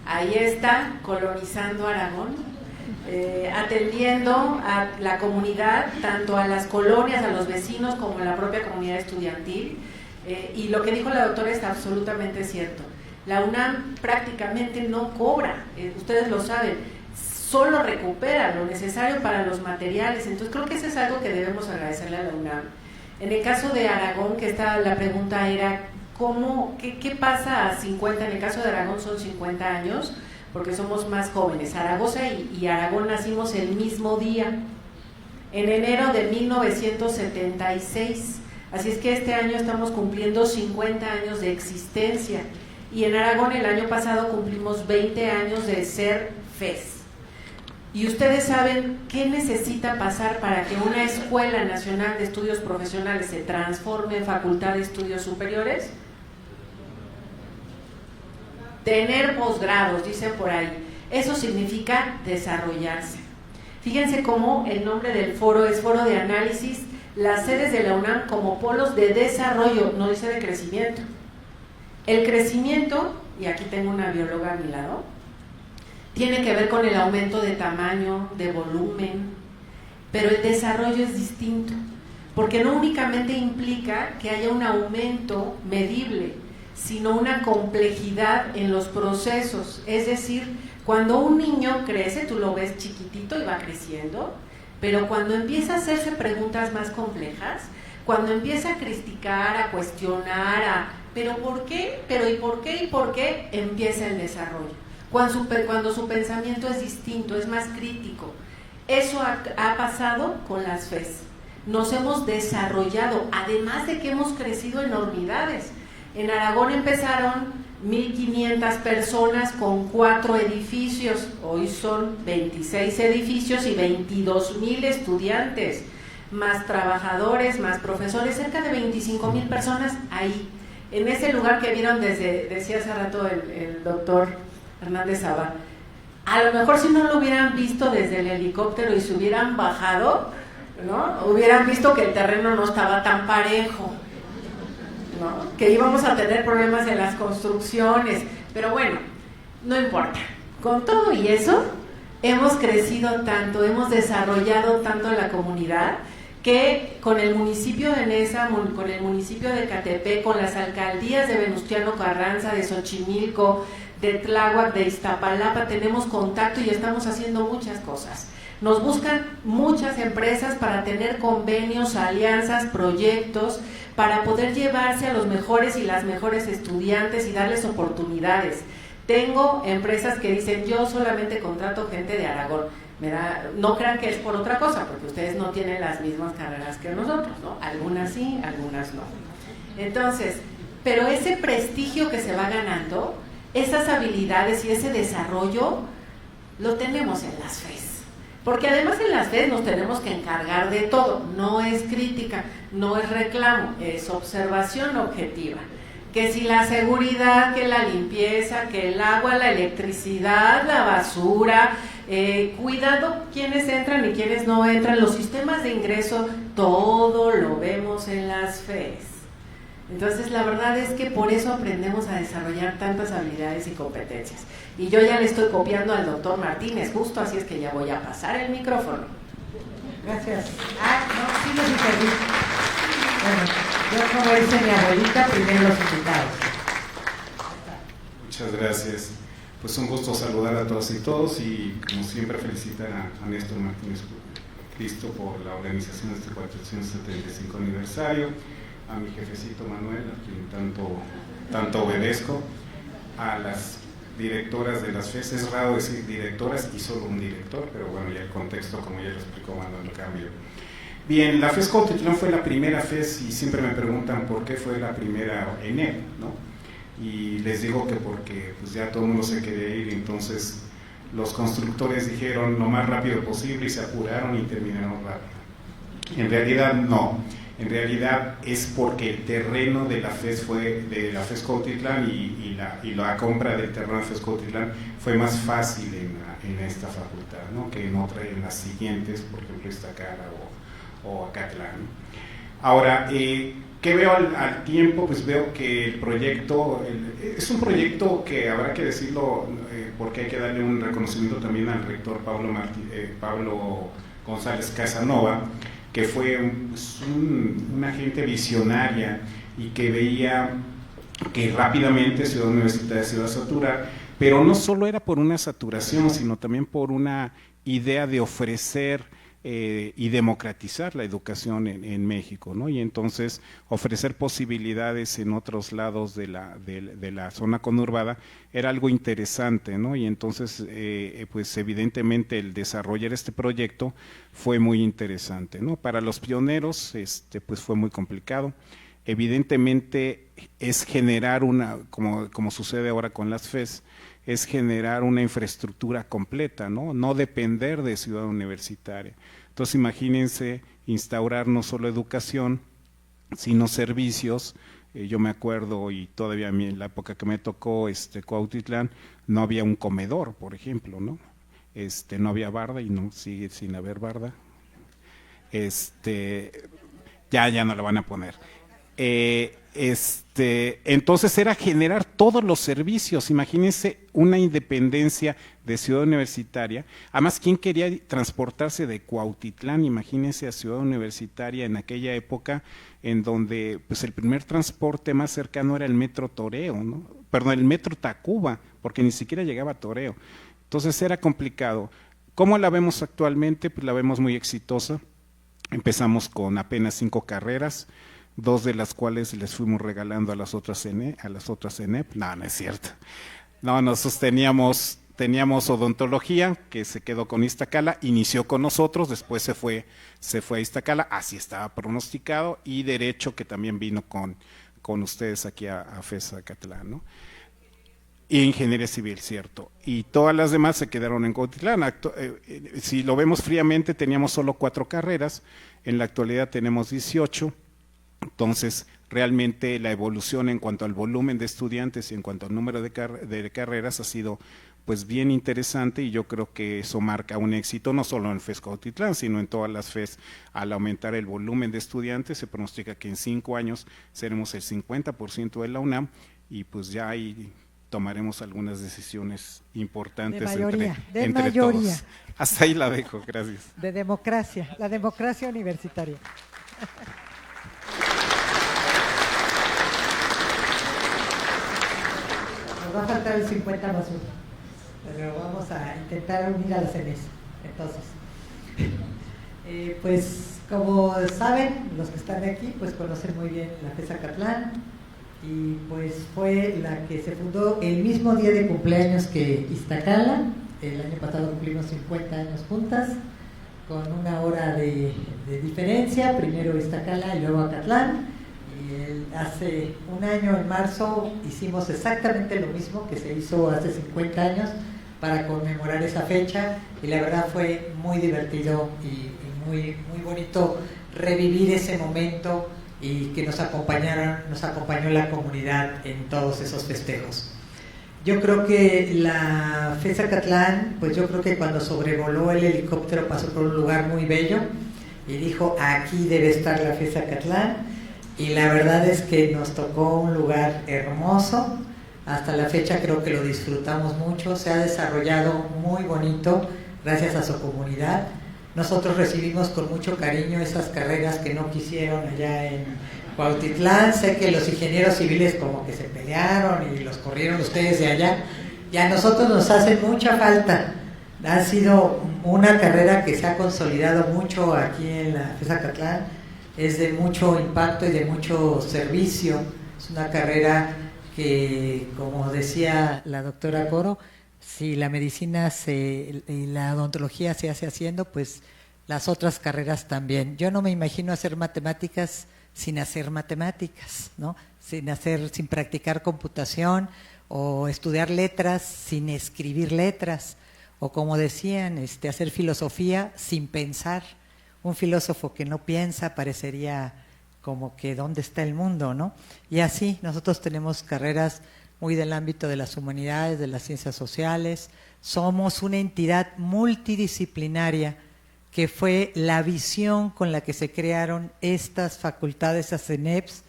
Ahí está, colonizando Aragón, atendiendo a la comunidad, tanto a las colonias, a los vecinos, como a la propia comunidad estudiantil. Y lo que dijo la doctora está absolutamente cierto. La UNAM prácticamente no cobra, ustedes lo saben, solo recupera lo necesario para los materiales. Entonces creo que eso es algo que debemos agradecerle a la UNAM. En el caso de Aragón, que la pregunta era, ¿qué pasa a 50? En el caso de Aragón son 50 años, porque somos más jóvenes. Zaragoza y Aragón nacimos el mismo día, en enero de 1976. Así es que este año estamos cumpliendo 50 años de existencia. Y en Aragón el año pasado cumplimos 20 años de ser FES. ¿Y ustedes saben qué necesita pasar para que una Escuela Nacional de Estudios Profesionales se transforme en Facultad de Estudios Superiores? Tener posgrados, dicen por ahí. Eso significa desarrollarse. Fíjense cómo el nombre del foro es Foro de Análisis, las sedes de la UNAM como polos de desarrollo, no dice de crecimiento. El crecimiento y aquí tengo una bióloga a mi lado, tiene que ver con el aumento de tamaño, de volumen, pero el desarrollo es distinto, porque no únicamente implica que haya un aumento medible, sino una complejidad en los procesos. Es decir, cuando un niño crece, tú lo ves chiquitito y va creciendo, pero cuando empieza a hacerse preguntas más complejas, cuando empieza a criticar, a cuestionar, ¿pero por qué? ¿Pero y por qué? ¿Y por qué? Empieza el desarrollo. Cuando su pensamiento es distinto, es más crítico. Eso ha pasado con las FES. Nos hemos desarrollado, además de que hemos crecido enormidades. En Aragón empezaron 1,500 personas con 4 edificios, hoy son 26 edificios y 22,000 estudiantes, más trabajadores, más profesores, cerca de 25,000 personas ahí. En ese lugar que vieron decía hace rato el doctor Hernández Sabá, a lo mejor si no lo hubieran visto desde el helicóptero y se hubieran bajado, ¿no? Hubieran visto que el terreno no estaba tan parejo, ¿no? Que íbamos a tener problemas en las construcciones, pero bueno, no importa. Con todo y eso, hemos crecido tanto, hemos desarrollado tanto la comunidad, que con el municipio de Neza, con el municipio de Catepec, con las alcaldías de Venustiano Carranza, de Xochimilco, de Tláhuac, de Iztapalapa, tenemos contacto y estamos haciendo muchas cosas. Nos buscan muchas empresas para tener convenios, alianzas, proyectos, para poder llevarse a los mejores y las mejores estudiantes y darles oportunidades. Tengo empresas que dicen, yo solamente contrato gente de Aragón. No crean que es por otra cosa, porque ustedes no tienen las mismas carreras que nosotros, ¿no? Algunas sí, algunas no. Entonces, pero ese prestigio que se va ganando, esas habilidades y ese desarrollo, lo tenemos en las FES. Porque además en las FES nos tenemos que encargar de todo. No es crítica, no es reclamo, es observación objetiva. Que si la seguridad, que la limpieza, que el agua, la electricidad, la basura, cuidado quiénes entran y quiénes no entran, los sistemas de ingreso, todo lo vemos en las FES. Entonces la verdad es que por eso aprendemos a desarrollar tantas habilidades y competencias. Y yo ya le estoy copiando al doctor Martínez, justo así es que ya voy a pasar el micrófono. Gracias. No, sí los interví. Bueno, yo como dice mi abuelita, primero los invitados. Muchas gracias. Pues un gusto saludar a todas y todos y como siempre felicitar a Néstor Martínez Cristo por la organización de este 475 aniversario, a mi jefecito Manuel, a quien tanto obedezco, a las directoras de las FES. Es raro decir directoras y solo un director, pero bueno, ya el contexto, como ya lo explicó Manuel, cambio. Bien, la FES Cuautitlán fue la primera FES y siempre me preguntan por qué fue la primera en él, ¿no? Y les digo que porque pues ya todo el mundo se quería ir, entonces los constructores dijeron lo más rápido posible y se apuraron y terminaron rápido. En realidad no. En realidad es porque el terreno de la FES fue de la FES Cuautitlán y la compra del terreno de FES Cuautitlán fue más fácil en esta facultad, ¿no? Que en las siguientes, por ejemplo Iztacala o Acatlán, ¿no? Ahora, ¿qué veo al tiempo? Pues veo que el proyecto es un proyecto que habrá que decirlo, porque hay que darle un reconocimiento también al rector Pablo González Casanova, que fue una gente visionaria y que veía que rápidamente Ciudad Universitaria se iba a saturar, pero no solo era por una saturación, sino también por una idea de ofrecer y democratizar la educación en México, ¿no? Y entonces ofrecer posibilidades en otros lados de la zona conurbada era algo interesante, ¿no? Y entonces, pues evidentemente el desarrollar este proyecto fue muy interesante, ¿no? Para los pioneros, pues fue muy complicado. Evidentemente es generar como sucede ahora con las FES, es generar una infraestructura completa, ¿no? No depender de Ciudad Universitaria. Entonces imagínense instaurar no solo educación, sino servicios. Yo me acuerdo, y todavía a mí en la época que me tocó Cuautitlán, no había un comedor, por ejemplo, ¿no? No había barda y no sigue sin haber barda. Ya no la van a poner. Entonces era generar todos los servicios. Imagínense una independencia de Ciudad Universitaria. Además, ¿quién quería transportarse de Cuautitlán? Imagínense a Ciudad Universitaria en aquella época en donde pues el primer transporte más cercano era el metro Toreo, ¿no? Perdón, el metro Tacuba, porque ni siquiera llegaba a Toreo. Entonces era complicado. ¿Cómo la vemos actualmente? Pues la vemos muy exitosa. Empezamos con apenas 5 carreras, 2 de las cuales les fuimos regalando a las otras ENEP. No, no es cierto. No, nosotros teníamos odontología, que se quedó con Iztacala, inició con nosotros, después se fue a Iztacala, así estaba pronosticado, y derecho, que también vino con ustedes aquí a FES Acatlán, ¿no? Y ingeniería civil, cierto. Y todas las demás se quedaron en Cuautitlán. Si lo vemos fríamente, teníamos solo 4 carreras, en la actualidad tenemos 18. Entonces, realmente la evolución en cuanto al volumen de estudiantes y en cuanto al número de carreras ha sido pues bien interesante, y yo creo que eso marca un éxito no solo en FES Cuautitlán, sino en todas las FES. Al aumentar el volumen de estudiantes, se pronostica que en 5 años seremos el 50% de la UNAM, y pues ya ahí tomaremos algunas decisiones importantes entre todos. Hasta ahí la dejo, gracias. De democracia, la democracia universitaria. Nos va a faltar el 50 más 1, pero vamos a intentar unir a las ENES. Entonces, pues como saben, los que están aquí, pues conocen muy bien la FES Acatlán, y pues fue la que se fundó el mismo día de cumpleaños que Iztacala. El año pasado cumplimos 50 años juntas, con 1 hora de diferencia, primero Iztacala y luego Acatlán. Hace 1 año, en marzo, hicimos exactamente lo mismo que se hizo hace 50 años para conmemorar esa fecha, y la verdad fue muy divertido y muy bonito revivir ese momento, y que nos acompañó la comunidad en todos esos festejos. Yo creo que la FES Acatlán, pues yo creo que cuando sobrevoló el helicóptero pasó por un lugar muy bello y dijo, aquí debe estar la FES Acatlán, y la verdad es que nos tocó un lugar hermoso. Hasta la fecha creo que lo disfrutamos mucho, se ha desarrollado muy bonito gracias a su comunidad. Nosotros recibimos con mucho cariño esas carreras que no quisieron allá en Cuautitlán. Sé que los ingenieros civiles como que se pelearon y los corrieron ustedes de allá, y a nosotros nos hace mucha falta. Ha sido una carrera que se ha consolidado mucho aquí en la FES Acatlán, es de mucho impacto y de mucho servicio. Es una carrera que, como decía la doctora Coro, si la medicina y la odontología se hace haciendo, pues las otras carreras también. Yo no me imagino hacer matemáticas sin hacer matemáticas, ¿no? Sin practicar computación, o estudiar letras sin escribir letras, o como decían, hacer filosofía sin pensar. Un filósofo que no piensa parecería como que ¿dónde está el mundo?, ¿no? Y así nosotros tenemos carreras muy del ámbito de las humanidades, de las ciencias sociales. Somos una entidad multidisciplinaria, que fue la visión con la que se crearon estas facultades, estas ENEPs,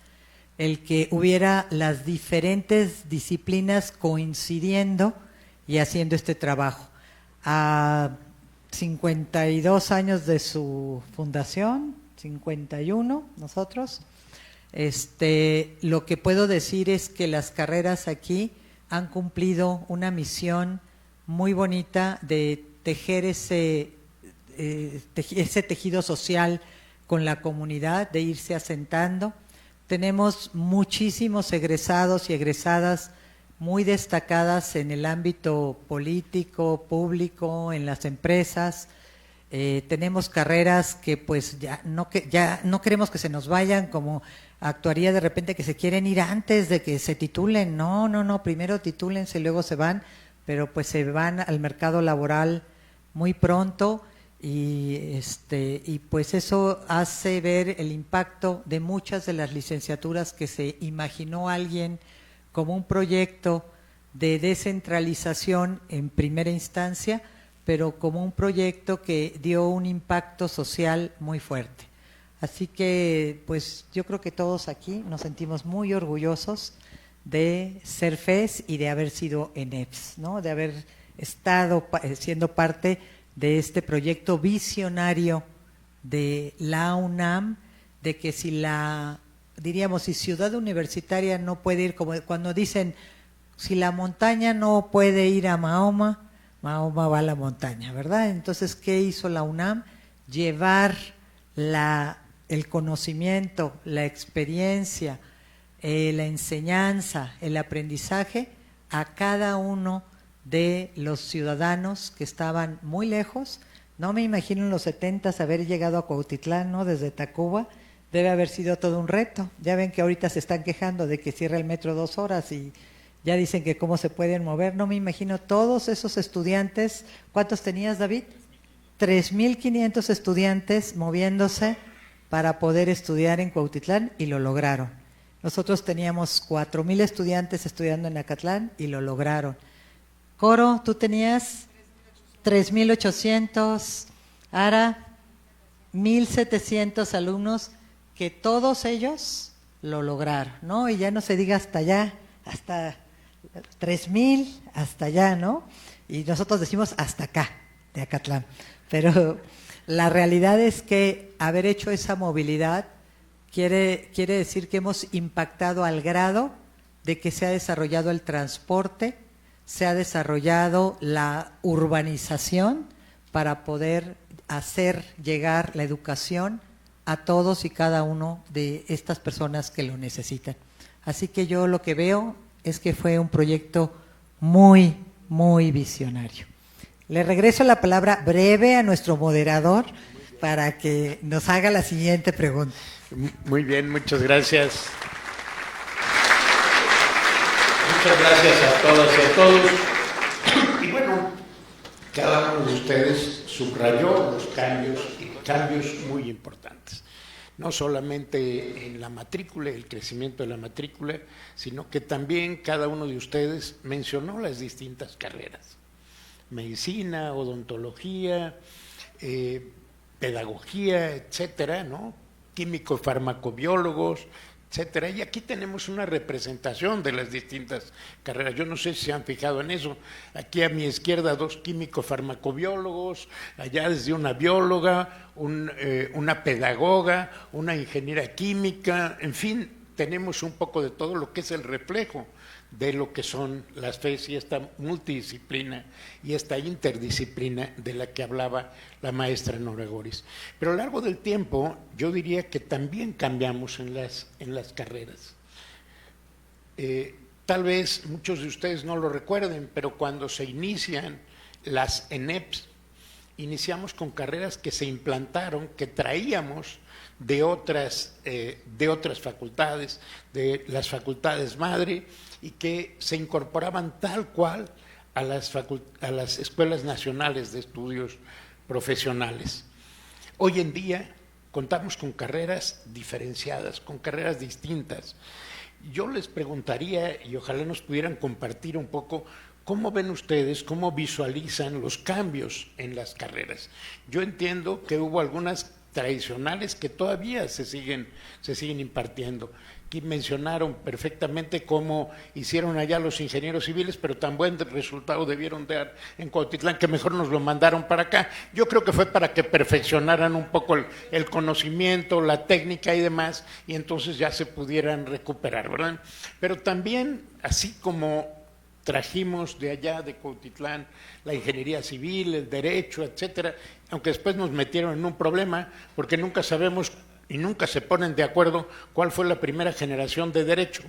el que hubiera las diferentes disciplinas coincidiendo y haciendo este trabajo. A 52 años de su fundación, 51 nosotros, lo que puedo decir es que las carreras aquí han cumplido una misión muy bonita de tejer ese tejido social con la comunidad, de irse asentando. Tenemos muchísimos egresados y egresadas muy destacadas en el ámbito político, público, en las empresas. Tenemos carreras que pues ya no queremos que se nos vayan, como actuaría de repente que se quieren ir antes de que se titulen. No, primero titúlense y luego se van, pero pues se van al mercado laboral muy pronto, y pues eso hace ver el impacto de muchas de las licenciaturas que se imaginó alguien como un proyecto de descentralización en primera instancia, pero como un proyecto que dio un impacto social muy fuerte. Así que, pues yo creo que todos aquí nos sentimos muy orgullosos de ser FES y de haber sido ENEPS, ¿no? De haber estado siendo parte de este proyecto visionario de la UNAM, de que si diríamos, si Ciudad Universitaria no puede ir, como cuando dicen, si la montaña no puede ir a Mahoma, Mahoma va a la montaña, ¿verdad? Entonces, ¿qué hizo la UNAM? Llevar el conocimiento, la experiencia, la enseñanza, el aprendizaje a cada uno de los ciudadanos que estaban muy lejos. No me imagino en los 70s haber llegado a Cuautitlán, ¿no? Desde Tacuba, debe haber sido todo un reto. Ya ven que ahorita se están quejando de que cierra el metro 2 horas y ya dicen que cómo se pueden mover. No me imagino todos esos estudiantes. ¿Cuántos tenías, David? 3,500 estudiantes moviéndose para poder estudiar en Cuautitlán y lo lograron. Nosotros teníamos 4,000 estudiantes estudiando en Acatlán y lo lograron. Coro, tú tenías 3,800, Ara, 1,700 alumnos, que todos ellos lo lograron, ¿no? Y ya no se diga hasta allá, hasta 3,000, hasta allá, ¿no? Y nosotros decimos hasta acá, de Acatlán. Pero la realidad es que haber hecho esa movilidad quiere decir que hemos impactado al grado de que se ha desarrollado el transporte, se ha desarrollado la urbanización para poder hacer llegar la educación a todos y cada uno de estas personas que lo necesitan. Así que yo lo que veo es que fue un proyecto muy, muy visionario. Le regreso la palabra breve a nuestro moderador para que nos haga la siguiente pregunta. Muy bien, muchas gracias. Muchas gracias a todas y a todos. Y bueno, cada uno de ustedes subrayó los cambios muy importantes. No solamente en la matrícula, el crecimiento de la matrícula, sino que también cada uno de ustedes mencionó las distintas carreras. Medicina, odontología, pedagogía, etcétera, ¿no? Químicos, farmacobiólogos, etcétera. Y aquí tenemos una representación de las distintas carreras. Yo no sé si se han fijado en eso. Aquí a mi izquierda 2 químicos farmacobiólogos, allá desde una bióloga, una pedagoga, una ingeniera química, en fin, tenemos un poco de todo lo que es el reflejo de lo que son las FES y esta multidisciplina y esta interdisciplina de la que hablaba la maestra Nora Goris. Pero a lo largo del tiempo yo diría que también cambiamos en las carreras. Tal vez muchos de ustedes no lo recuerden, pero cuando se inician las ENEPS, iniciamos con carreras que se implantaron, que traíamos de otras facultades, de las facultades madre, y que se incorporaban tal cual a las escuelas nacionales de estudios profesionales. Hoy en día contamos con carreras diferenciadas, con carreras distintas. Yo les preguntaría, y ojalá nos pudieran compartir un poco, ¿cómo ven ustedes, cómo visualizan los cambios en las carreras? Yo entiendo que hubo algunas tradicionales que todavía se siguen impartiendo. Aquí mencionaron perfectamente cómo hicieron allá los ingenieros civiles, pero tan buen resultado debieron dar en Cuautitlán que mejor nos lo mandaron para acá. Yo creo que fue para que perfeccionaran un poco el conocimiento, la técnica y demás, y entonces ya se pudieran recuperar, ¿verdad? Pero también, así como trajimos de allá, de Cuautitlán, la ingeniería civil, el derecho, etcétera, aunque después nos metieron en un problema, porque nunca sabemos y nunca se ponen de acuerdo cuál fue la primera generación de derecho,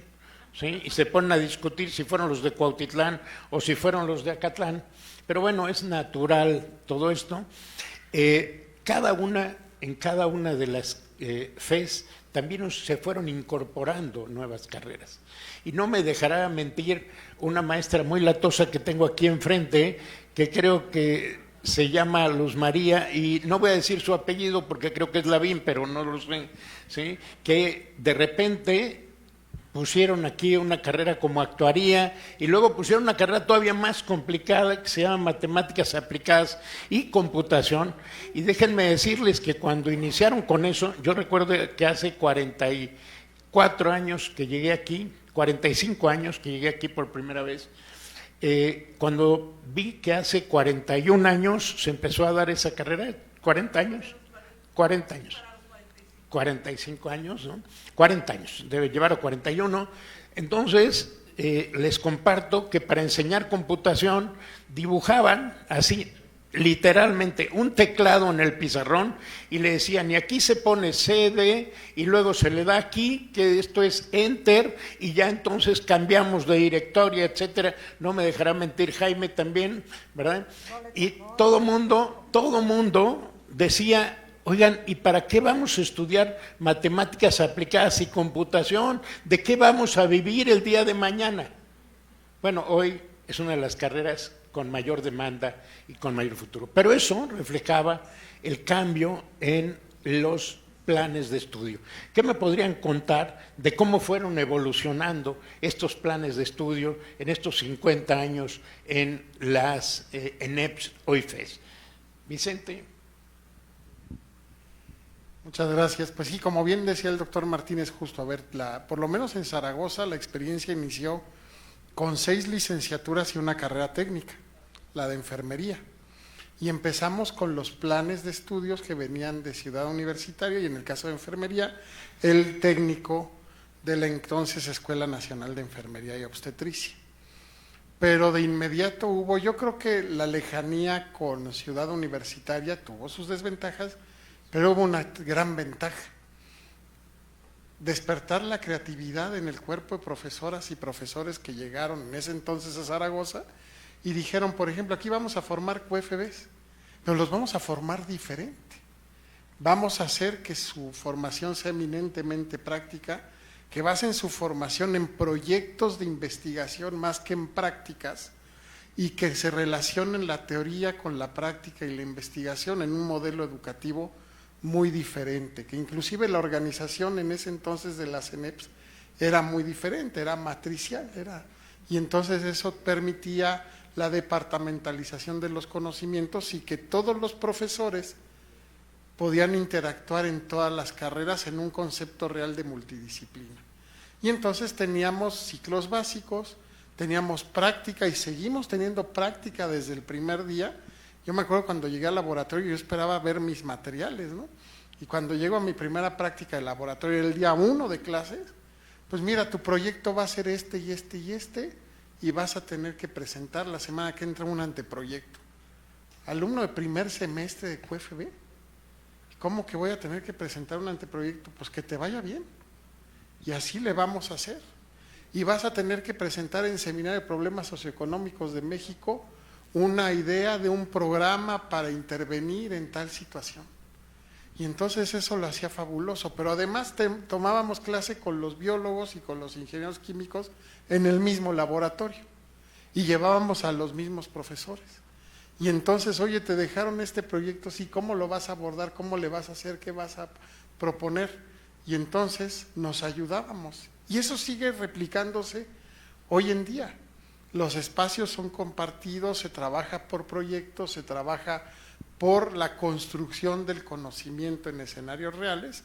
¿sí? Y se ponen a discutir si fueron los de Cuautitlán o si fueron los de Acatlán, pero bueno, es natural todo esto. En cada una de las FES también se fueron incorporando nuevas carreras. Y no me dejará mentir una maestra muy latosa que tengo aquí enfrente, que creo que se llama Luz María, y no voy a decir su apellido porque creo que es Lavín, pero no lo sé, ¿sí? Que de repente pusieron aquí una carrera como actuaría y luego pusieron una carrera todavía más complicada que se llama Matemáticas Aplicadas y Computación. Y déjenme decirles que cuando iniciaron con eso, yo recuerdo que hace 44 años que llegué aquí, 45 años que llegué aquí por primera vez, cuando vi que hace 41 años se empezó a dar esa carrera, 40 años, 45 años, ¿no? 40 años, debe llevar a 41. Entonces, les comparto que para enseñar computación dibujaban así, literalmente, un teclado en el pizarrón y le decían, y aquí se pone CD y luego se le da aquí, que esto es Enter, y ya entonces cambiamos de directorio, etcétera. No me dejará mentir Jaime también, ¿verdad? Y todo mundo decía, oigan, ¿y para qué vamos a estudiar matemáticas aplicadas y computación? ¿De qué vamos a vivir el día de mañana? Bueno, hoy es una de las carreras con mayor demanda y con mayor futuro. Pero eso reflejaba el cambio en los planes de estudio. ¿Qué me podrían contar de cómo fueron evolucionando estos planes de estudio en estos 50 años en las ENEPS o IFES? Vicente. Muchas gracias. Pues sí, como bien decía el doctor Martínez, justo, a ver, por lo menos en Zaragoza la experiencia inició con 6 licenciaturas y una carrera técnica, la de enfermería. Y empezamos con los planes de estudios que venían de Ciudad Universitaria y en el caso de enfermería, el técnico de la entonces Escuela Nacional de Enfermería y Obstetricia. Pero de inmediato hubo, yo creo que la lejanía con Ciudad Universitaria tuvo sus desventajas, pero hubo una gran ventaja: despertar la creatividad en el cuerpo de profesoras y profesores que llegaron en ese entonces a Zaragoza y dijeron, por ejemplo, aquí vamos a formar QFBs, pero los vamos a formar diferente. Vamos a hacer que su formación sea eminentemente práctica, que basen su formación en proyectos de investigación más que en prácticas y que se relacionen la teoría con la práctica y la investigación en un modelo educativo muy diferente, que inclusive la organización en ese entonces de las ENEPS era muy diferente, era matricial, y entonces eso permitía la departamentalización de los conocimientos y que todos los profesores podían interactuar en todas las carreras en un concepto real de multidisciplina. Y entonces teníamos ciclos básicos, teníamos práctica y seguimos teniendo práctica desde el primer día. Yo me acuerdo cuando llegué al laboratorio, yo esperaba ver mis materiales, ¿no? Y cuando llego a mi primera práctica de laboratorio, el día 1 de clases, pues mira, tu proyecto va a ser este y este y este, y vas a tener que presentar la semana que entra un anteproyecto. Alumno de primer semestre de QFB, ¿cómo que voy a tener que presentar un anteproyecto? Pues que te vaya bien, y así le vamos a hacer. Y vas a tener que presentar en Seminario de Problemas Socioeconómicos de México una idea de un programa para intervenir en tal situación. Y entonces eso lo hacía fabuloso, pero además tomábamos clase con los biólogos y con los ingenieros químicos en el mismo laboratorio y llevábamos a los mismos profesores. Y entonces, oye, te dejaron este proyecto, sí, ¿cómo lo vas a abordar? ¿Cómo le vas a hacer? ¿Qué vas a proponer? Y entonces nos ayudábamos. Y eso sigue replicándose hoy en día. Los espacios son compartidos, se trabaja por proyectos, se trabaja por la construcción del conocimiento en escenarios reales,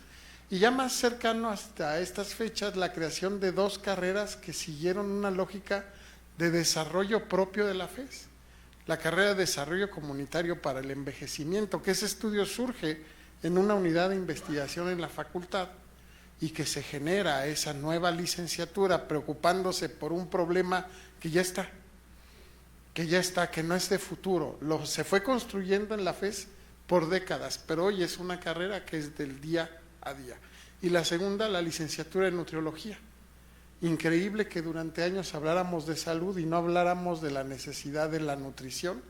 y ya más cercano hasta estas fechas, la creación de 2 carreras que siguieron una lógica de desarrollo propio de la FES. La carrera de Desarrollo Comunitario para el Envejecimiento, que ese estudio surge en una unidad de investigación en la facultad y que se genera esa nueva licenciatura preocupándose por un problema que ya está, que no es de futuro. Se fue construyendo en la FES por décadas, pero hoy es una carrera que es del día a día. Y la segunda, la licenciatura en Nutriología. Increíble que durante años habláramos de salud y no habláramos de la necesidad de la nutrición,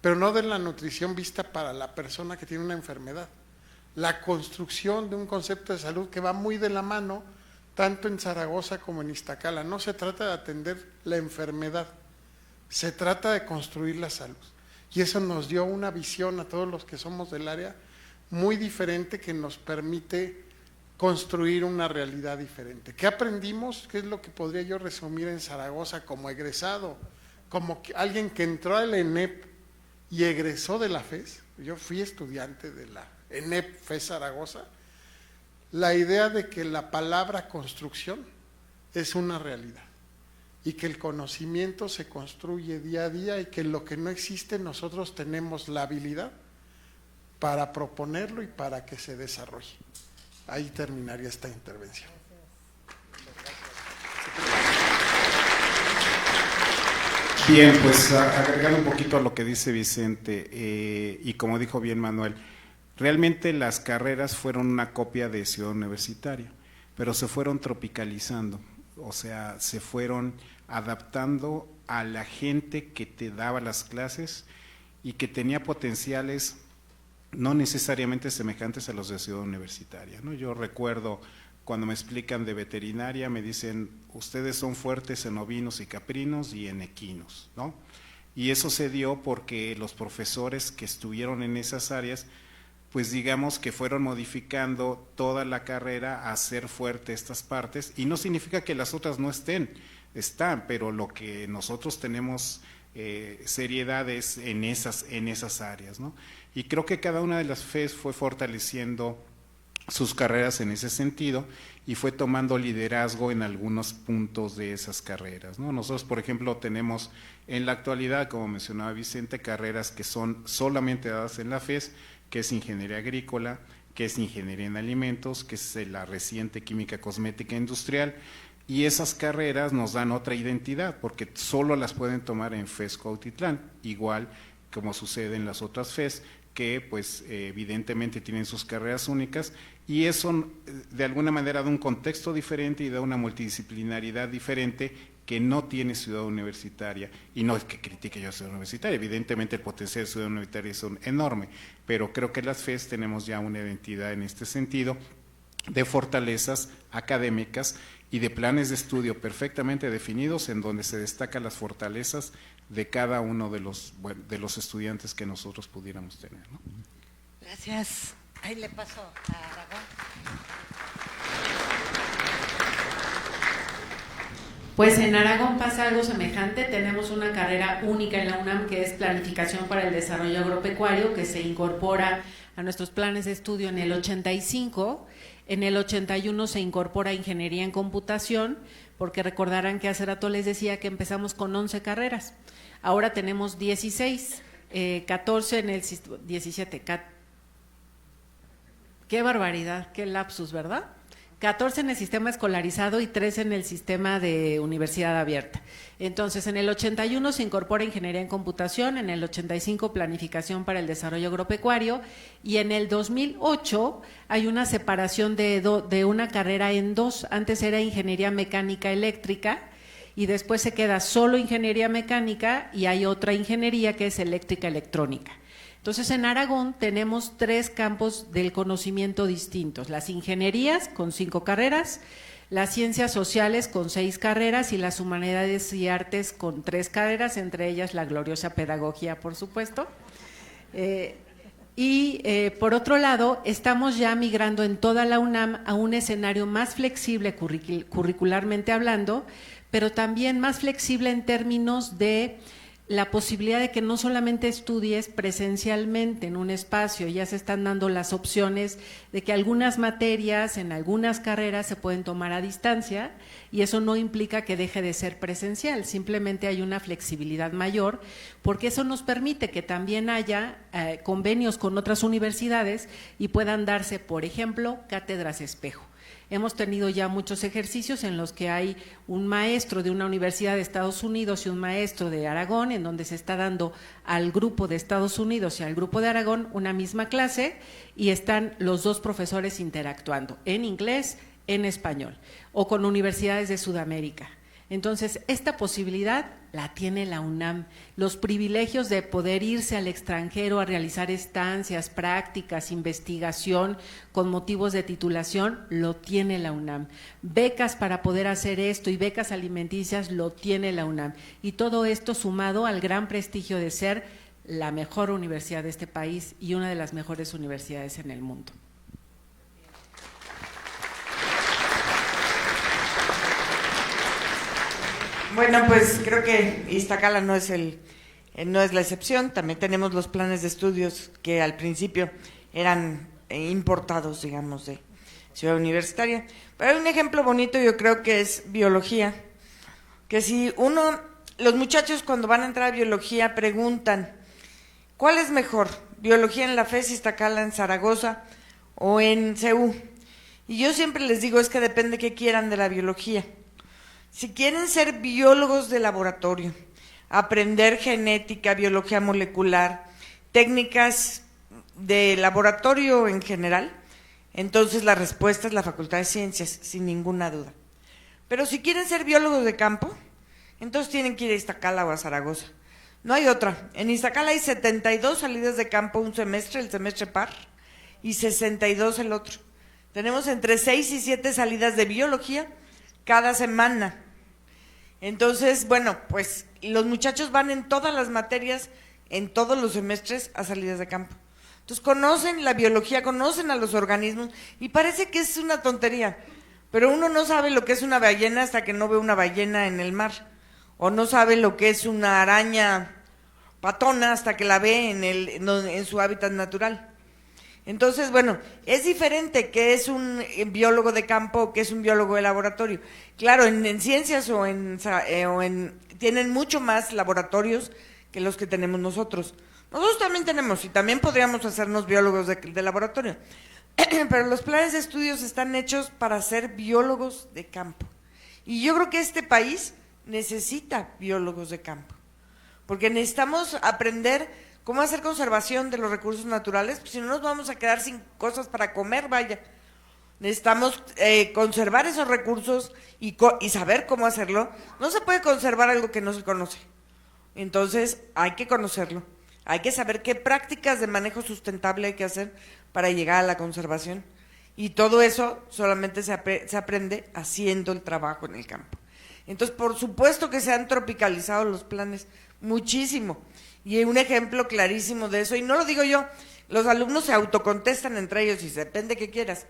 pero no de la nutrición vista para la persona que tiene una enfermedad. La construcción de un concepto de salud que va muy de la mano, tanto en Zaragoza como en Iztacala. No se trata de atender la enfermedad, se trata de construir la salud. Y eso nos dio una visión a todos los que somos del área muy diferente, que nos permite construir una realidad diferente. ¿Qué aprendimos? ¿Qué es lo que podría yo resumir en Zaragoza como egresado? Como alguien que entró al ENEP y egresó de la FES. Yo fui estudiante de la ENEP FES Zaragoza. La idea de que la palabra construcción es una realidad y que el conocimiento se construye día a día y que lo que no existe nosotros tenemos la habilidad para proponerlo y para que se desarrolle. Ahí terminaría esta intervención. Bien, pues agregando un poquito a lo que dice Vicente, y como dijo bien Manuel, realmente las carreras fueron una copia de Ciudad Universitaria, pero se fueron tropicalizando, o sea, se fueron adaptando a la gente que te daba las clases y que tenía potenciales no necesariamente semejantes a los de Ciudad Universitaria, ¿no? Yo recuerdo cuando me explican de veterinaria, me dicen, ustedes son fuertes en ovinos y caprinos y en equinos, ¿no? Y eso se dio porque los profesores que estuvieron en esas áreas, pues digamos que fueron modificando toda la carrera a hacer fuerte estas partes, y no significa que las otras no están, pero lo que nosotros tenemos seriedad es en esas áreas, ¿no? Y creo que cada una de las FES fue fortaleciendo sus carreras en ese sentido y fue tomando liderazgo en algunos puntos de esas carreras, ¿no? Nosotros, por ejemplo, tenemos en la actualidad, como mencionaba Vicente, carreras que son solamente dadas en la FES, que es Ingeniería Agrícola, que es Ingeniería en Alimentos, que es la reciente Química Cosmética Industrial, y esas carreras nos dan otra identidad, porque solo las pueden tomar en FES Cuautitlán, igual como sucede en las otras FES, que pues evidentemente tienen sus carreras únicas, y eso de alguna manera da un contexto diferente y da una multidisciplinaridad diferente que no tiene Ciudad Universitaria. Y no es que critique yo a Ciudad Universitaria, evidentemente el potencial de Ciudad Universitaria es enorme, pero creo que las FES tenemos ya una identidad en este sentido de fortalezas académicas y de planes de estudio perfectamente definidos en donde se destacan las fortalezas de cada uno de los estudiantes que nosotros pudiéramos tener, ¿no? Gracias. Ahí le paso a Aragón. Pues en Aragón pasa algo semejante. Tenemos una carrera única en la UNAM que es Planificación para el Desarrollo Agropecuario, que se incorpora a nuestros planes de estudio en el 85. En el 81 se incorpora Ingeniería en Computación, porque recordarán que hace rato les decía que empezamos con 11 carreras. Ahora tenemos 16, 14 en el 17. Qué barbaridad, qué lapsus, ¿verdad? 14 en el sistema escolarizado y 3 en el sistema de universidad abierta. Entonces, en el 81 se incorpora Ingeniería en Computación, en el 85 Planificación para el Desarrollo Agropecuario, y en el 2008 hay una separación de una carrera en dos. Antes era Ingeniería Mecánica Eléctrica, y después se queda solo Ingeniería Mecánica, y hay otra ingeniería que es Eléctrica Electrónica. Entonces, en Aragón tenemos 3 campos del conocimiento distintos: las ingenierías con 5 carreras, las ciencias sociales con 6 carreras y las humanidades y artes con 3 carreras, entre ellas la gloriosa pedagogía, por supuesto. Por otro lado, estamos ya migrando en toda la UNAM a un escenario más flexible curricularmente hablando, pero también más flexible en términos de la posibilidad de que no solamente estudies presencialmente en un espacio. Ya se están dando las opciones de que algunas materias en algunas carreras se pueden tomar a distancia, y eso no implica que deje de ser presencial, simplemente hay una flexibilidad mayor, porque eso nos permite que también haya convenios con otras universidades y puedan darse, por ejemplo, cátedras espejo. Hemos tenido ya muchos ejercicios en los que hay un maestro de una universidad de Estados Unidos y un maestro de Aragón, en donde se está dando al grupo de Estados Unidos y al grupo de Aragón una misma clase, y están los dos profesores interactuando en inglés, en español, o con universidades de Sudamérica. Entonces, esta posibilidad la tiene la UNAM. Los privilegios de poder irse al extranjero a realizar estancias, prácticas, investigación con motivos de titulación, lo tiene la UNAM. Becas para poder hacer esto y becas alimenticias lo tiene la UNAM. Y todo esto sumado al gran prestigio de ser la mejor universidad de este país y una de las mejores universidades en el mundo. Bueno, pues creo que Iztacala no es la excepción. También tenemos los planes de estudios que al principio eran importados, digamos, de Ciudad Universitaria. Pero hay un ejemplo bonito, yo creo que es biología, que si los muchachos cuando van a entrar a biología preguntan, ¿cuál es mejor? ¿Biología en la FES Iztacala, en Zaragoza o en CEU? Y yo siempre les digo, es que depende qué quieran de la biología. Si quieren ser biólogos de laboratorio, aprender genética, biología molecular, técnicas de laboratorio en general, entonces la respuesta es la Facultad de Ciencias, sin ninguna duda. Pero si quieren ser biólogos de campo, entonces tienen que ir a Iztacala o a Zaragoza. No hay otra. En Iztacala hay 72 salidas de campo un semestre, el semestre par, y 62 el otro. Tenemos entre 6 y 7 salidas de biología cada semana. Entonces, bueno, pues los muchachos van en todas las materias, en todos los semestres a salidas de campo. Entonces conocen la biología, conocen a los organismos y parece que es una tontería, pero uno no sabe lo que es una ballena hasta que no ve una ballena en el mar, o no sabe lo que es una araña patona hasta que la ve en su hábitat natural. Entonces, bueno, es diferente que es un biólogo de campo o que es un biólogo de laboratorio. Claro, en ciencias tienen mucho más laboratorios que los que tenemos nosotros. Nosotros también tenemos y también podríamos hacernos biólogos de laboratorio, pero los planes de estudios están hechos para ser biólogos de campo. Y yo creo que este país necesita biólogos de campo, porque necesitamos aprender cómo hacer conservación de los recursos naturales, pues si no nos vamos a quedar sin cosas para comer, vaya. Necesitamos conservar esos recursos y saber cómo hacerlo. No se puede conservar algo que no se conoce. Entonces hay que conocerlo. Hay que saber qué prácticas de manejo sustentable hay que hacer para llegar a la conservación. Y todo eso solamente se aprende haciendo el trabajo en el campo. Entonces, por supuesto que se han tropicalizado los planes muchísimo. Y un ejemplo clarísimo de eso, y no lo digo yo, los alumnos se autocontestan entre ellos y depende qué quieras.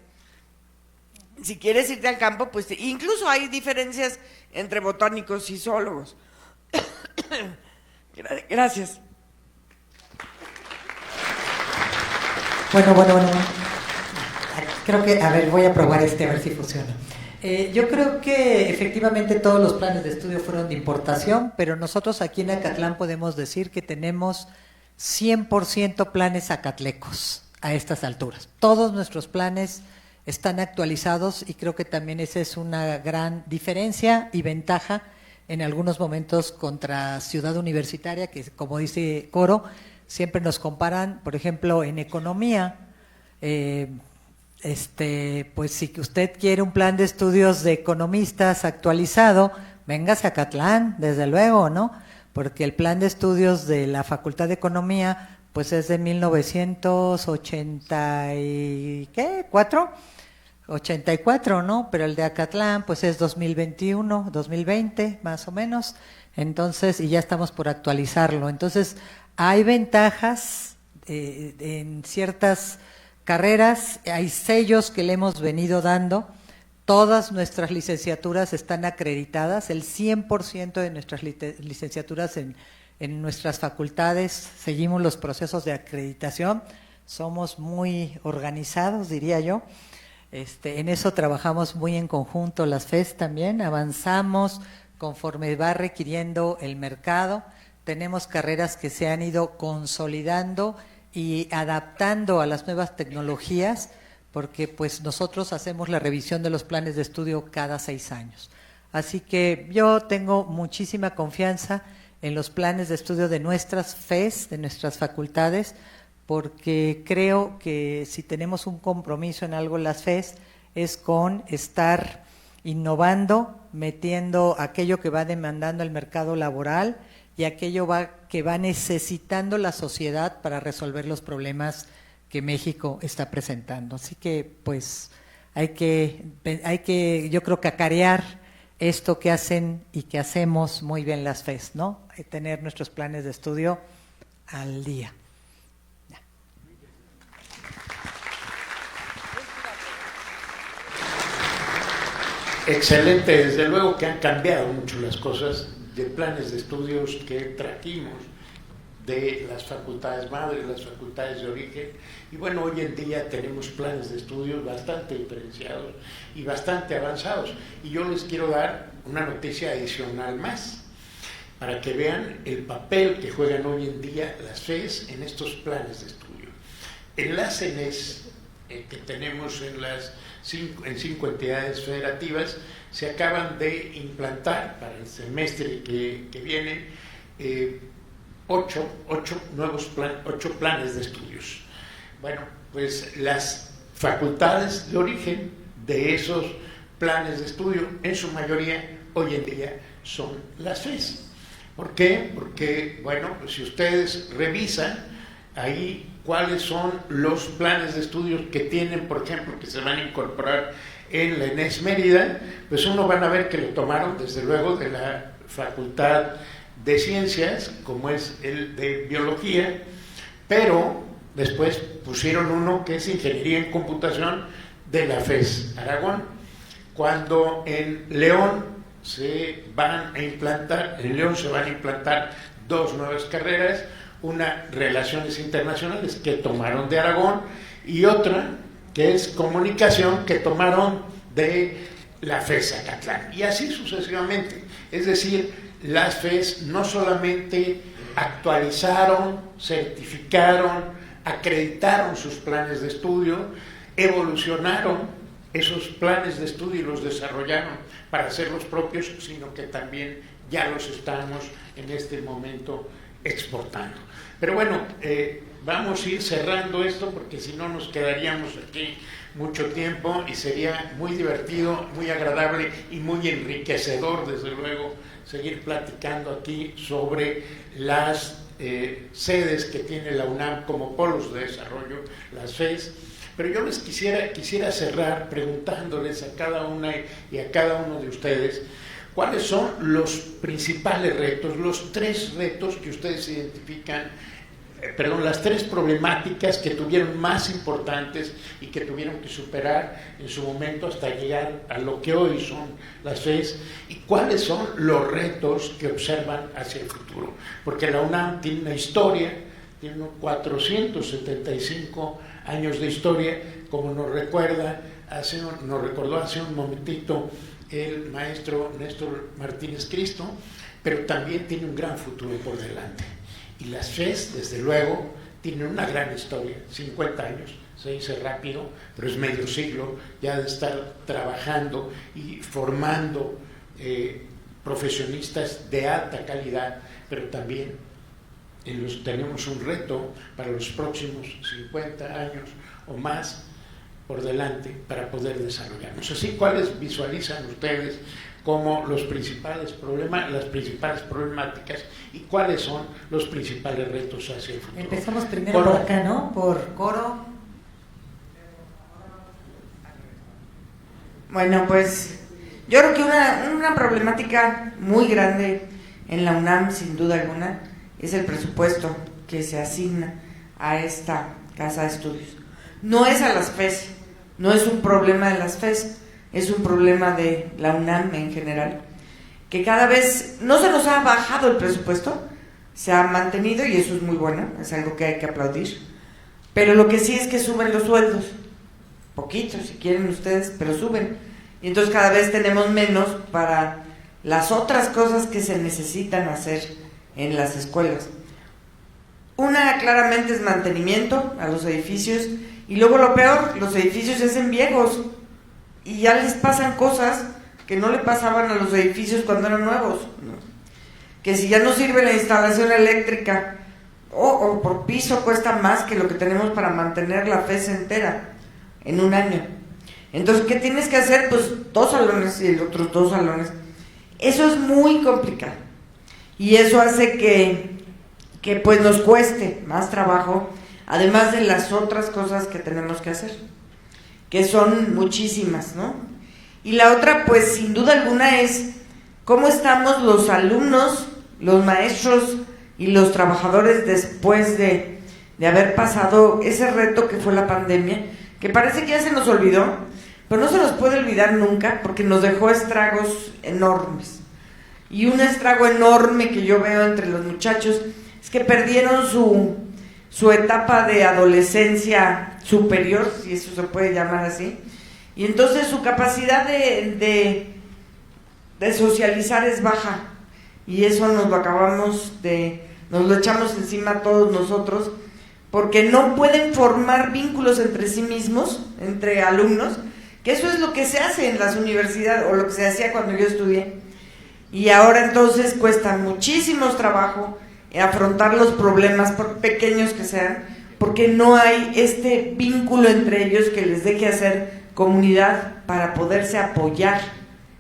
Si quieres irte al campo, pues incluso hay diferencias entre botánicos y zoólogos. Gracias. Bueno. Creo que, voy a probar a ver si funciona. Yo creo que efectivamente todos los planes de estudio fueron de importación, pero nosotros aquí en Acatlán podemos decir que tenemos 100% planes acatlecos a estas alturas. Todos nuestros planes están actualizados y creo que también esa es una gran diferencia y ventaja en algunos momentos contra Ciudad Universitaria, que como dice Coro, siempre nos comparan, por ejemplo, en economía, pues si usted quiere un plan de estudios de economistas actualizado, véngase a Acatlán, desde luego, ¿no? Porque el plan de estudios de la Facultad de Economía, pues es de 1984, ¿no? Pero el de Acatlán, pues es 2021, 2020, más o menos. Entonces, y ya estamos por actualizarlo. Entonces, hay ventajas en ciertas carreras, hay sellos que le hemos venido dando, todas nuestras licenciaturas están acreditadas, el 100% de nuestras licenciaturas en nuestras facultades, seguimos los procesos de acreditación, somos muy organizados, diría yo, en eso trabajamos muy en conjunto las FES también, avanzamos conforme va requiriendo el mercado, tenemos carreras que se han ido consolidando y adaptando a las nuevas tecnologías, porque pues nosotros hacemos la revisión de los planes de estudio cada 6 años. Así que yo tengo muchísima confianza en los planes de estudio de nuestras FES, de nuestras facultades, porque creo que si tenemos un compromiso en algo las FES es con estar innovando, metiendo aquello que va demandando el mercado laboral y aquello que va necesitando la sociedad para resolver los problemas que México está presentando. Así que pues hay que yo creo cacarear esto que hacen y que hacemos muy bien las FES, ¿no? Tener nuestros planes de estudio al día. Excelente, desde luego que han cambiado mucho las cosas de planes de estudios que trajimos de las facultades madres, las facultades de origen, y bueno, hoy en día tenemos planes de estudios bastante diferenciados y bastante avanzados, y yo les quiero dar una noticia adicional más, para que vean el papel que juegan hoy en día las FES en estos planes de estudio. En las CENES que tenemos en 5 entidades federativas, se acaban de implantar para el semestre que viene 8 planes de estudios. Bueno, pues las facultades de origen de esos planes de estudio, en su mayoría, hoy en día, son las FES. ¿Por qué? Porque, bueno, pues si ustedes revisan ahí cuáles son los planes de estudios que tienen, por ejemplo, que se van a incorporar en la ENES Mérida, pues uno van a ver que lo tomaron desde luego de la Facultad de Ciencias, como es el de Biología, pero después pusieron uno que es Ingeniería en Computación de la FES Aragón. Cuando en León se van a implantar 2 nuevas carreras, una Relaciones Internacionales que tomaron de Aragón y otra que es Comunicación que tomaron de la FES Acatlán, y así sucesivamente. Es decir, las FES no solamente actualizaron, certificaron, acreditaron sus planes de estudio, evolucionaron esos planes de estudio y los desarrollaron para hacerlos propios, sino que también ya los estamos en este momento exportando. Pero bueno, vamos a ir cerrando esto porque si no nos quedaríamos aquí mucho tiempo y sería muy divertido, muy agradable y muy enriquecedor, desde luego, seguir platicando aquí sobre las sedes que tiene la UNAM como polos de desarrollo, las FES. Pero yo les quisiera cerrar preguntándoles a cada una y a cada uno de ustedes cuáles son los principales retos, los 3 retos que ustedes identifican, las 3 problemáticas que tuvieron más importantes y que tuvieron que superar en su momento hasta llegar a lo que hoy son las FES, y cuáles son los retos que observan hacia el futuro. Porque la UNAM tiene una historia, tiene unos 475 años de historia, como nos recordó hace un momentito el maestro Néstor Martínez Cristo, pero también tiene un gran futuro por delante. Y las FES, desde luego, tienen una gran historia, 50 años, se dice rápido, pero es medio siglo ya de estar trabajando y formando profesionistas de alta calidad, pero también tenemos un reto para los próximos 50 años o más por delante para poder desarrollarnos. Así, ¿cuáles visualizan ustedes como los principales problemas, las principales problemáticas y cuáles son los principales retos hacia el futuro? Empezamos primero por acá, ¿no? Por Coro. Bueno, pues yo creo que una problemática muy grande en la UNAM, sin duda alguna, es el presupuesto que se asigna a esta casa de estudios. No es a las FES, no es un problema de las FES, es un problema de la UNAM en general, que cada vez no se nos ha bajado el presupuesto, se ha mantenido y eso es muy bueno, es algo que hay que aplaudir, pero lo que sí es que suben los sueldos, poquito si quieren ustedes, pero suben, y entonces cada vez tenemos menos para las otras cosas que se necesitan hacer en las escuelas. Una claramente es mantenimiento a los edificios, y luego lo peor, los edificios se hacen viejos y ya les pasan cosas que no le pasaban a los edificios cuando eran nuevos, ¿no? Que si ya no sirve la instalación eléctrica o por piso cuesta más que lo que tenemos para mantener la FES entera en un año. Entonces, ¿qué tienes que hacer? Pues 2 salones y los otros 2 salones. Eso es muy complicado y eso hace que pues nos cueste más trabajo, además de las otras cosas que tenemos que hacer, que son muchísimas, ¿no? Y la otra, pues sin duda alguna, es cómo estamos los alumnos, los maestros y los trabajadores después de haber pasado ese reto que fue la pandemia, que parece que ya se nos olvidó, pero no se nos puede olvidar nunca porque nos dejó estragos enormes. Y un estrago enorme que yo veo entre los muchachos es que perdieron su etapa de adolescencia superior, si eso se puede llamar así, y entonces su capacidad de socializar es baja, y eso nos lo echamos encima todos nosotros, porque no pueden formar vínculos entre sí mismos, entre alumnos, que eso es lo que se hace en las universidades, o lo que se hacía cuando yo estudié, y ahora entonces cuesta muchísimo trabajo afrontar los problemas, por pequeños que sean, porque no hay este vínculo entre ellos que les deje hacer comunidad para poderse apoyar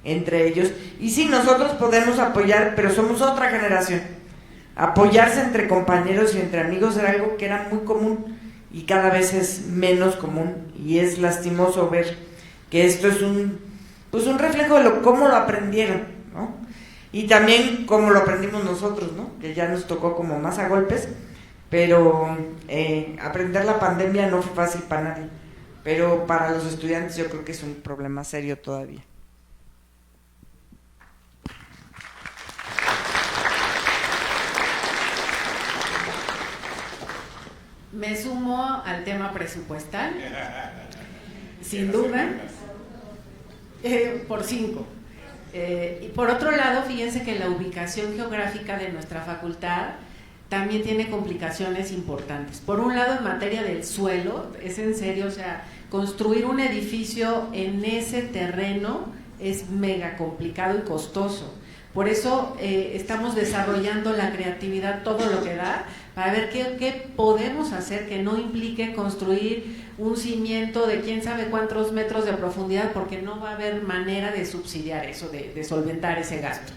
entre ellos. Y sí, nosotros podemos apoyar, pero somos otra generación. Apoyarse entre compañeros y entre amigos era algo que era muy común y cada vez es menos común, y es lastimoso ver que esto es un reflejo de cómo lo aprendieron, ¿no? Y también cómo lo aprendimos nosotros, ¿no? Que ya nos tocó como más a golpes, pero aprender la pandemia no fue fácil para nadie, pero para los estudiantes yo creo que es un problema serio todavía. Me sumo al tema presupuestal, sin duda, por 5. Y por otro lado, fíjense que la ubicación geográfica de nuestra facultad también tiene complicaciones importantes. Por un lado, en materia del suelo, es en serio, o sea, construir un edificio en ese terreno es mega complicado y costoso. Por eso estamos desarrollando la creatividad, todo lo que da, para ver qué podemos hacer que no implique construir un cimiento de quién sabe cuántos metros de profundidad, porque no va a haber manera de subsidiar eso, de solventar ese gasto.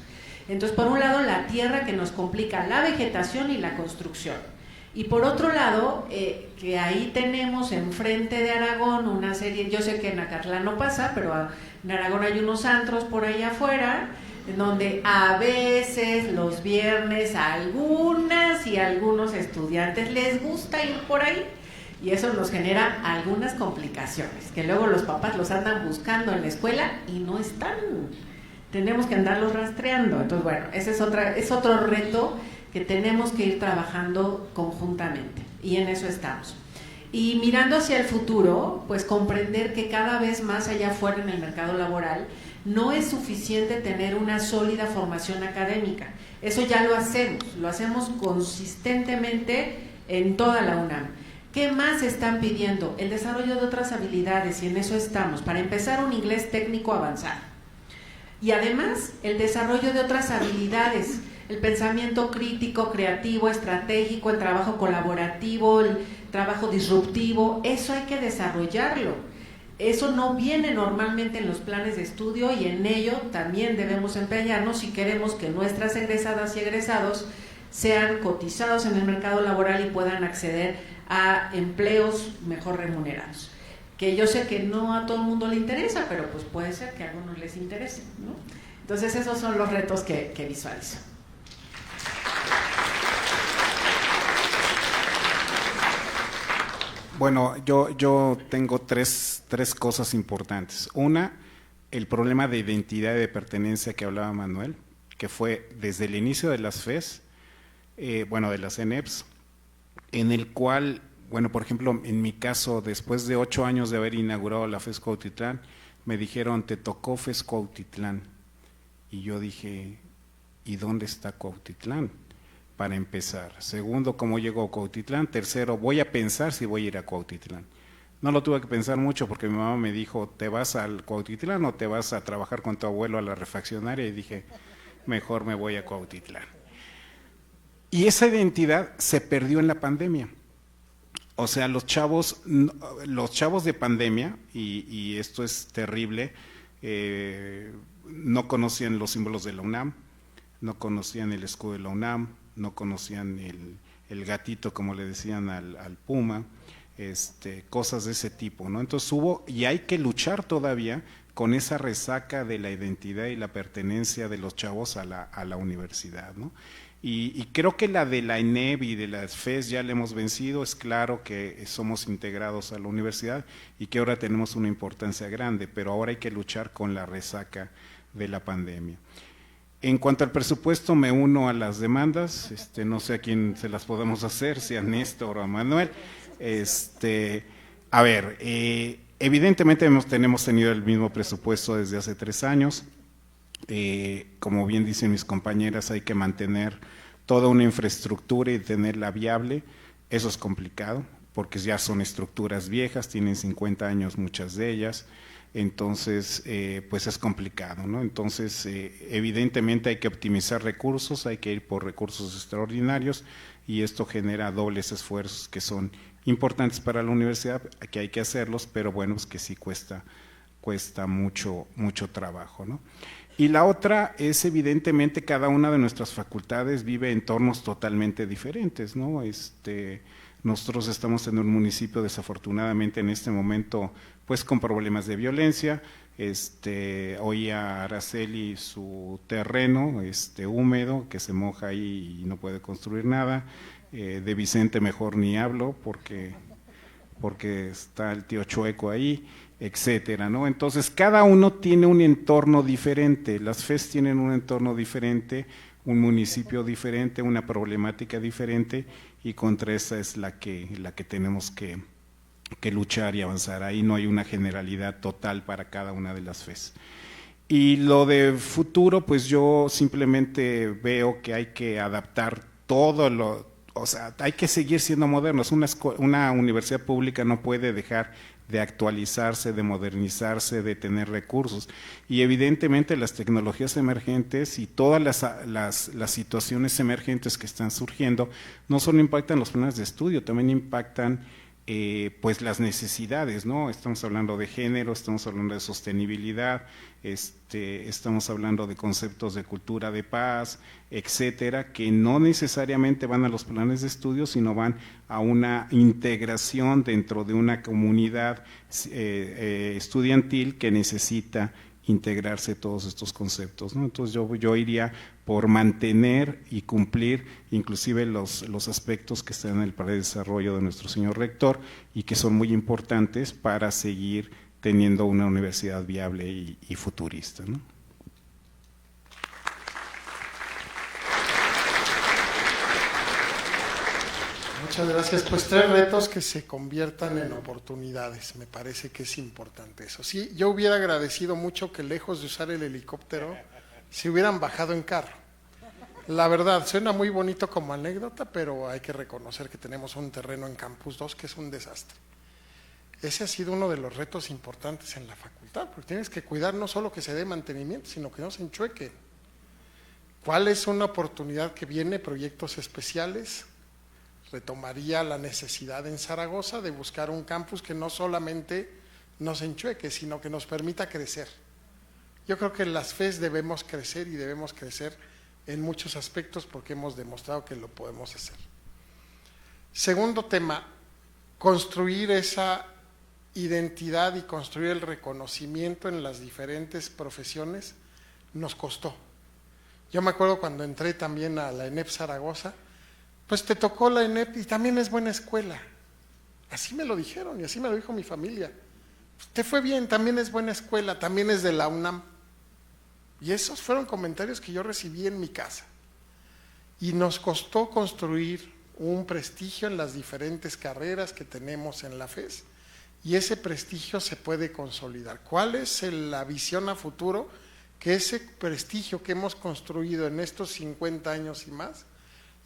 Entonces, por un lado, la tierra, que nos complica la vegetación y la construcción. Y por otro lado, que ahí tenemos enfrente de Aragón una serie, yo sé que en Acatlán no pasa, pero en Aragón hay unos antros por ahí afuera, en donde a veces los viernes a algunas y algunos estudiantes les gusta ir por ahí, y eso nos genera algunas complicaciones, que luego los papás los andan buscando en la escuela y no están, tenemos que andarlos rastreando. Entonces, bueno, ese es otro reto que tenemos que ir trabajando conjuntamente, y en eso estamos. Y mirando hacia el futuro, pues comprender que cada vez más allá afuera en el mercado laboral no es suficiente tener una sólida formación académica. Eso ya lo hacemos consistentemente en toda la UNAM. ¿Qué más están pidiendo? El desarrollo de otras habilidades, y en eso estamos. Para empezar, un inglés técnico avanzado. Y además, el desarrollo de otras habilidades, el pensamiento crítico, creativo, estratégico, el trabajo colaborativo, el trabajo disruptivo, eso hay que desarrollarlo. Eso no viene normalmente en los planes de estudio, y en ello también debemos empeñarnos si queremos que nuestras egresadas y egresados sean cotizados en el mercado laboral y puedan acceder a empleos mejor remunerados. Que yo sé que no a todo el mundo le interesa, pero pues puede ser que a algunos les interese, ¿no? Entonces esos son los retos que visualizo. Bueno, yo tengo tres cosas importantes. Una, el problema de identidad y de pertenencia que hablaba Manuel, que fue desde el inicio de las FES, de las ENEPS, en el cual, bueno, por ejemplo, en mi caso, después de 8 años de haber inaugurado la FES Cuautitlán, me dijeron, te tocó FES Cuautitlán. Y yo dije, ¿y dónde está Cuautitlán? Para empezar. Segundo, ¿cómo llego a Cuautitlán? Tercero, voy a pensar si voy a ir a Cuautitlán. No lo tuve que pensar mucho porque mi mamá me dijo, ¿te vas al Cuautitlán o te vas a trabajar con tu abuelo a la refaccionaria? Y dije, mejor me voy a Cuautitlán. Y esa identidad se perdió en la pandemia. O sea, los chavos de pandemia, y esto es terrible, no conocían los símbolos de la UNAM, no conocían el escudo de la UNAM, no conocían el gatito, como le decían al puma, cosas de ese tipo, ¿no? Entonces y hay que luchar todavía con esa resaca de la identidad y la pertenencia de los chavos a la universidad, ¿no? Y creo que la de la ENEB y de las FES ya la hemos vencido. Es claro que somos integrados a la universidad y que ahora tenemos una importancia grande, pero ahora hay que luchar con la resaca de la pandemia. En cuanto al presupuesto, me uno a las demandas, no sé a quién se las podemos hacer, si a Néstor o a Manuel. A ver, evidentemente tenemos tenido el mismo presupuesto desde hace 3 años. Como bien dicen mis compañeras, hay que mantener toda una infraestructura y tenerla viable. Eso es complicado, porque ya son estructuras viejas, tienen 50 años muchas de ellas. Entonces, pues es complicado, ¿no? Entonces, evidentemente hay que optimizar recursos, hay que ir por recursos extraordinarios y esto genera dobles esfuerzos que son importantes para la universidad, que hay que hacerlos, pero bueno, pues que sí cuesta mucho trabajo, ¿no? Y la otra es evidentemente cada una de nuestras facultades vive entornos totalmente diferentes, ¿no? Nosotros estamos en un municipio desafortunadamente en este momento pues con problemas de violencia. Hoy a Araceli su terreno húmedo que se moja ahí y no puede construir nada. De Vicente mejor ni hablo porque está el tío Chueco ahí, etcétera, ¿no? Entonces cada uno tiene un entorno diferente, las FES tienen un entorno diferente, un municipio diferente, una problemática diferente, y contra esa es la que tenemos que luchar y avanzar. Ahí no hay una generalidad total para cada una de las FES. Y lo de futuro, pues yo simplemente veo que hay que adaptar o sea, hay que seguir siendo modernos. Una universidad pública no puede dejar de actualizarse, de modernizarse, de tener recursos. Y evidentemente las tecnologías emergentes y todas las situaciones emergentes que están surgiendo no solo impactan los planes de estudio, también impactan pues las necesidades, ¿no? Estamos hablando de género, estamos hablando de sostenibilidad, estamos hablando de conceptos de cultura de paz, etcétera, que no necesariamente van a los planes de estudio, sino van a una integración dentro de una comunidad estudiantil que necesita integrarse todos estos conceptos, ¿no? Entonces yo iría por mantener y cumplir inclusive los aspectos que están en el plan de desarrollo de nuestro señor rector y que son muy importantes para seguir teniendo una universidad viable y futurista, ¿no? Muchas gracias. Pues 3 retos que se conviertan en oportunidades. Me parece que es importante eso. Sí, yo hubiera agradecido mucho que lejos de usar el helicóptero, se hubieran bajado en carro. La verdad, suena muy bonito como anécdota, pero hay que reconocer que tenemos un terreno en Campus 2 que es un desastre. Ese ha sido uno de los retos importantes en la facultad, porque tienes que cuidar no solo que se dé mantenimiento, sino que no se enchueque. ¿Cuál es una oportunidad que viene? Proyectos especiales. Retomaría la necesidad en Zaragoza de buscar un campus que no solamente nos enchueque, sino que nos permita crecer. Yo creo que en las FES debemos crecer y debemos crecer en muchos aspectos porque hemos demostrado que lo podemos hacer. Segundo tema, construir esa identidad y construir el reconocimiento en las diferentes profesiones nos costó. Yo me acuerdo cuando entré también a la ENEP Zaragoza, pues te tocó la ENEP y también es buena escuela. Así me lo dijeron y así me lo dijo mi familia. Te fue bien, también es buena escuela, también es de la UNAM. Y esos fueron comentarios que yo recibí en mi casa. Y nos costó construir un prestigio en las diferentes carreras que tenemos en la FES y ese prestigio se puede consolidar. ¿Cuál es la visión a futuro? Que ese prestigio que hemos construido en estos 50 años y más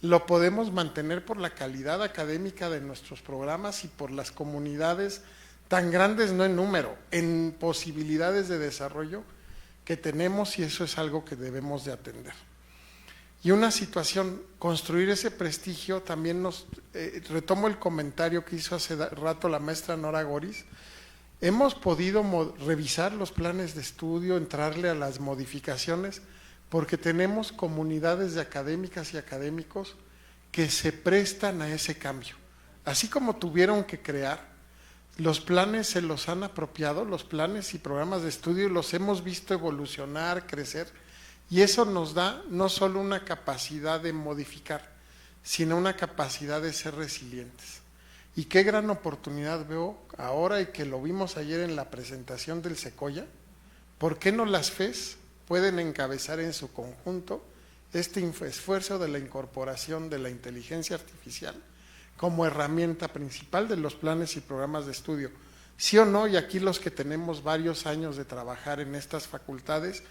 lo podemos mantener por la calidad académica de nuestros programas y por las comunidades tan grandes, no en número, en posibilidades de desarrollo que tenemos, y eso es algo que debemos de atender. Y una situación, construir ese prestigio, también retomo el comentario que hizo hace rato la maestra Nora Goris, hemos podido revisar los planes de estudio, entrarle a las modificaciones, porque tenemos comunidades de académicas y académicos que se prestan a ese cambio. Así como tuvieron que crear, los planes se los han apropiado, los planes y programas de estudio los hemos visto evolucionar, crecer, Y eso nos da no solo una capacidad de modificar, sino una capacidad de ser resilientes. Y qué gran oportunidad veo ahora, y que lo vimos ayer en la presentación del Secoya. ¿Por qué no las FES pueden encabezar en su conjunto este esfuerzo de la incorporación de la inteligencia artificial como herramienta principal de los planes y programas de estudio? ¿Sí o no? Y aquí los que tenemos varios años de trabajar en estas facultades,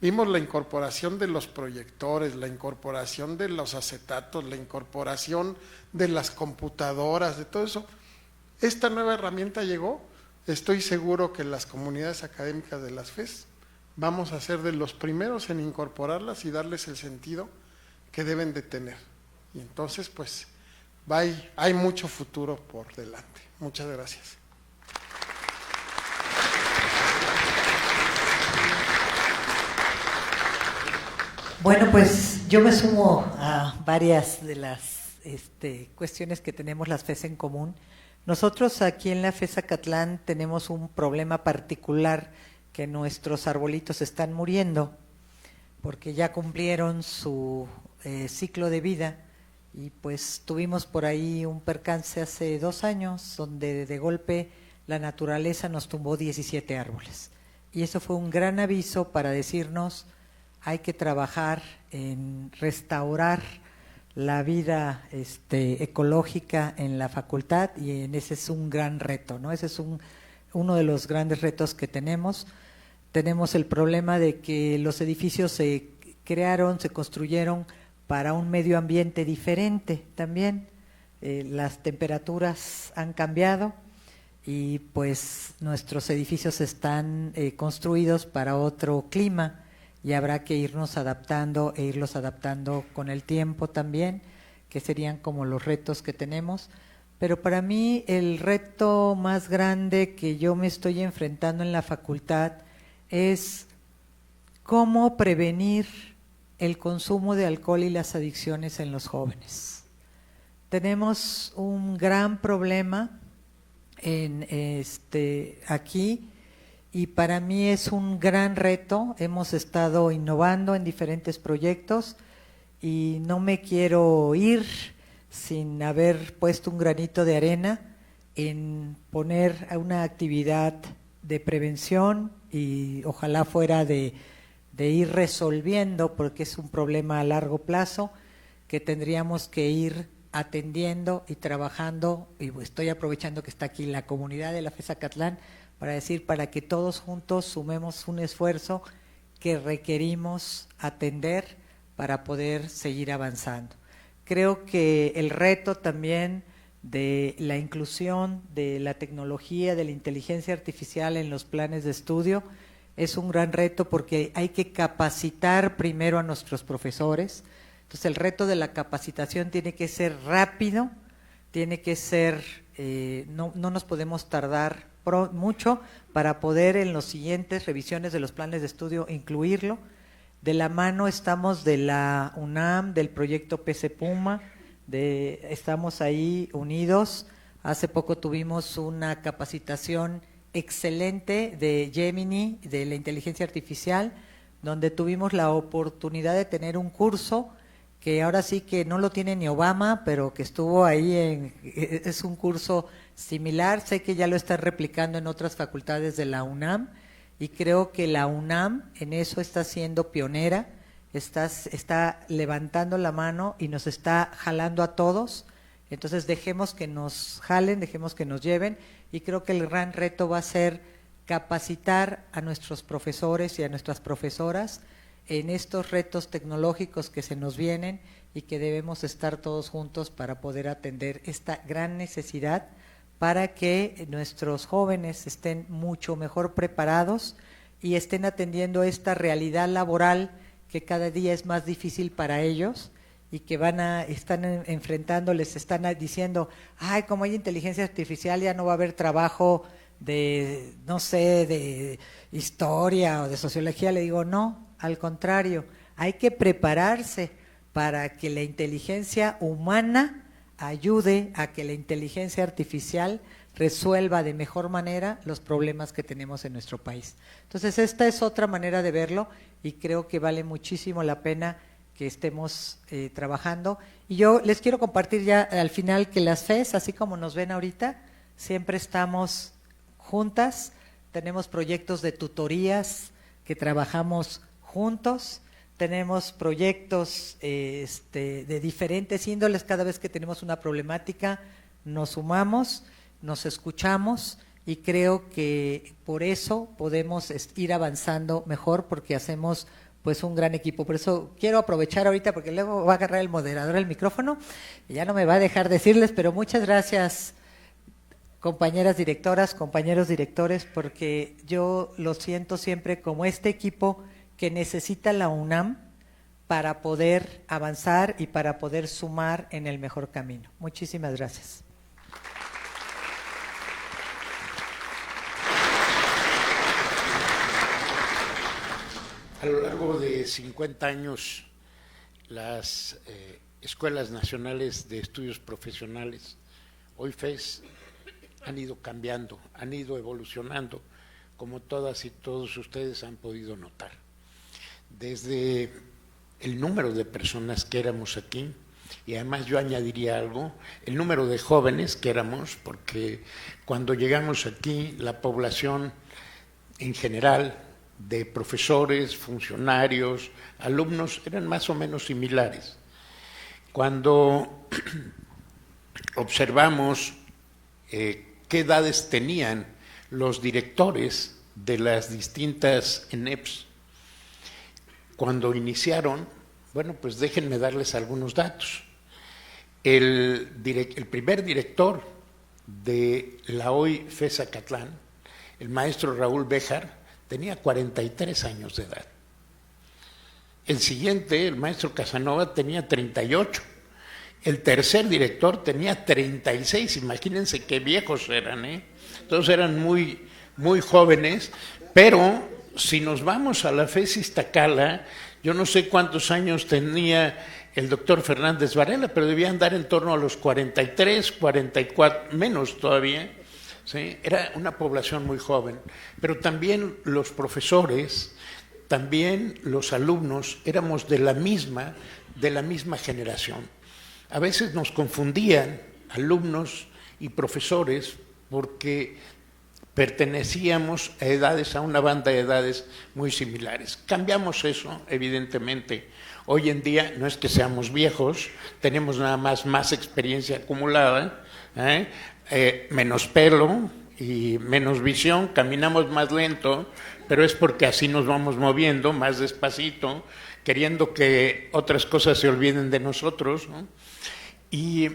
vimos la incorporación de los proyectores, la incorporación de los acetatos, la incorporación de las computadoras, de todo eso. Esta nueva herramienta llegó. Estoy seguro que las comunidades académicas de las FES vamos a ser de los primeros en incorporarlas y darles el sentido que deben de tener. Y entonces, pues, hay mucho futuro por delante. Muchas gracias. Bueno, pues yo me sumo a varias de las cuestiones que tenemos las FES en común. Nosotros aquí en la FES Acatlán tenemos un problema particular, que nuestros arbolitos están muriendo porque ya cumplieron su ciclo de vida, y pues tuvimos por ahí un percance hace 2 años donde de golpe la naturaleza nos tumbó 17 árboles, y eso fue un gran aviso para decirnos: hay que trabajar en restaurar la vida ecológica en la facultad, y en ese es un gran reto, ¿no? Ese es uno de los grandes retos que tenemos. Tenemos el problema de que los edificios se construyeron para un medio ambiente diferente también. Las temperaturas han cambiado y pues nuestros edificios están construidos para otro clima, y habrá que irnos adaptando e irlos adaptando con el tiempo también, que serían como los retos que tenemos. Pero para mí el reto más grande que yo me estoy enfrentando en la facultad es cómo prevenir el consumo de alcohol y las adicciones en los jóvenes. Tenemos un gran problema aquí, y para mí es un gran reto. Hemos estado innovando en diferentes proyectos y no me quiero ir sin haber puesto un granito de arena en poner una actividad de prevención, y ojalá fuera de ir resolviendo, porque es un problema a largo plazo que tendríamos que ir atendiendo y trabajando. Y estoy aprovechando que está aquí la comunidad de la FES Acatlán para que todos juntos sumemos un esfuerzo que requerimos atender para poder seguir avanzando. Creo que el reto también de la inclusión de la tecnología, de la inteligencia artificial en los planes de estudio es un gran reto, porque hay que capacitar primero a nuestros profesores. Entonces el reto de la capacitación tiene que ser rápido, tiene que ser, no nos podemos tardar mucho para poder en las siguientes revisiones de los planes de estudio incluirlo. De la mano estamos de la UNAM, del proyecto PC Puma, estamos ahí unidos. Hace poco tuvimos una capacitación excelente de Gemini, de la inteligencia artificial, donde tuvimos la oportunidad de tener un curso que ahora sí que no lo tiene ni Obama, pero que estuvo ahí, es un curso similar. Sé que ya lo están replicando en otras facultades de la UNAM, y creo que la UNAM en eso está siendo pionera, está levantando la mano y nos está jalando a todos. Entonces dejemos que nos jalen, dejemos que nos lleven, y creo que el gran reto va a ser capacitar a nuestros profesores y a nuestras profesoras en estos retos tecnológicos que se nos vienen, y que debemos estar todos juntos para poder atender esta gran necesidad, para que nuestros jóvenes estén mucho mejor preparados y estén atendiendo esta realidad laboral que cada día es más difícil para ellos, y que están enfrentando, les están diciendo: ay, como hay inteligencia artificial ya no va a haber trabajo de, no sé, de historia o de sociología. Le digo, no, al contrario, hay que prepararse para que la inteligencia humana ayude a que la inteligencia artificial resuelva de mejor manera los problemas que tenemos en nuestro país. Entonces, esta es otra manera de verlo y creo que vale muchísimo la pena que estemos trabajando. Y yo les quiero compartir ya al final que las FES, así como nos ven ahorita, siempre estamos juntas, tenemos proyectos de tutorías que trabajamos juntos, tenemos proyectos de diferentes índoles. Cada vez que tenemos una problemática nos sumamos, nos escuchamos y creo que por eso podemos ir avanzando mejor, porque hacemos pues un gran equipo. Por eso quiero aprovechar ahorita, porque luego va a agarrar el moderador el micrófono y ya no me va a dejar decirles, pero muchas gracias, compañeras directoras, compañeros directores, porque yo lo siento siempre como este equipo que necesita la UNAM para poder avanzar y para poder sumar en el mejor camino. Muchísimas gracias. A lo largo de 50 años, las Escuelas Nacionales de Estudios Profesionales, hoy FES, han ido cambiando, han ido evolucionando, como todas y todos ustedes han podido notar. Desde el número de personas que éramos aquí, y además yo añadiría algo, el número de jóvenes que éramos, porque cuando llegamos aquí la población en general, de profesores, funcionarios, alumnos, eran más o menos similares. Cuando observamos qué edades tenían los directores de las distintas ENEPs, cuando iniciaron, bueno, pues déjenme darles algunos datos. El primer director de la hoy FES Acatlán, el maestro Raúl Béjar, tenía 43 años de edad. El siguiente, el maestro Casanova, tenía 38. El tercer director tenía 36. Imagínense qué viejos eran, ¿eh? Todos eran muy, muy jóvenes, pero si nos vamos a la FES Iztacala, yo no sé cuántos años tenía el doctor Fernández Varela, pero debía andar en torno a los 43, 44, menos todavía. ¿Sí? Era una población muy joven, pero también los profesores, también los alumnos, éramos de la misma generación. A veces nos confundían alumnos y profesores porque pertenecíamos a una banda de edades muy similares. Cambiamos eso, evidentemente. Hoy en día no es que seamos viejos, tenemos nada más experiencia acumulada, menos pelo y menos visión, caminamos más lento, pero es porque así nos vamos moviendo más despacito, queriendo que otras cosas se olviden de nosotros, ¿no? Y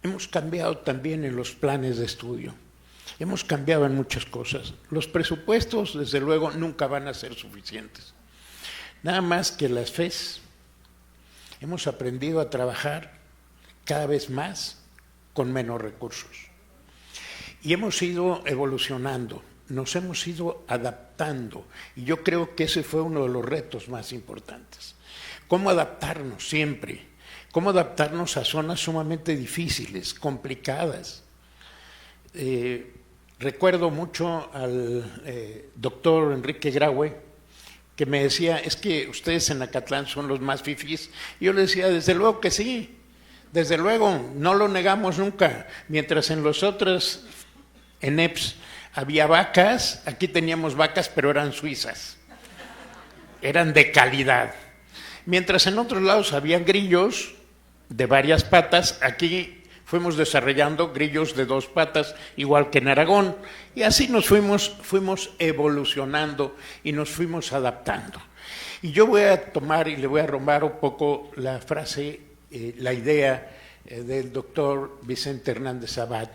hemos cambiado también en los planes de estudio, hemos cambiado en muchas cosas. Los presupuestos, desde luego, nunca van a ser suficientes. Nada más que las FES hemos aprendido a trabajar cada vez más con menos recursos. Y hemos ido evolucionando, nos hemos ido adaptando, y yo creo que ese fue uno de los retos más importantes. ¿Cómo adaptarnos siempre? ¿Cómo adaptarnos a zonas sumamente difíciles, complicadas? Recuerdo mucho al doctor Enrique Graue, que me decía, es que ustedes en Acatlán son los más fifís. Y yo le decía, desde luego que sí, desde luego, no lo negamos nunca. Mientras en los otros ENEPs había vacas, aquí teníamos vacas, pero eran suizas, eran de calidad. Mientras en otros lados había grillos de varias patas, aquí fuimos desarrollando grillos de 2 patas, igual que en Aragón, y así nos fuimos evolucionando y nos fuimos adaptando. Y yo voy a tomar y le voy a robar un poco la frase, la idea del doctor Vicente Hernández Abad,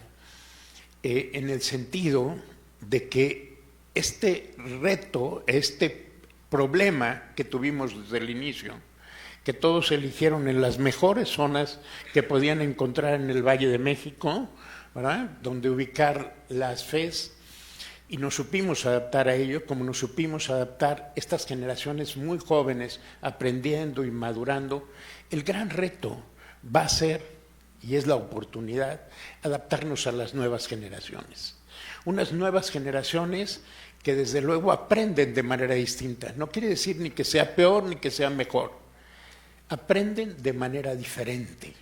en el sentido de que este reto, este problema que tuvimos desde el inicio, que todos eligieron en las mejores zonas que podían encontrar en el Valle de México, ¿verdad?, donde ubicar las FES, y nos supimos adaptar a ello, como nos supimos adaptar estas generaciones muy jóvenes, aprendiendo y madurando. El gran reto va a ser y es la oportunidad, adaptarnos a las nuevas generaciones. Unas nuevas generaciones que desde luego aprenden de manera distinta. No quiere decir ni que sea peor ni que sea mejor. Aprenden de manera diferente.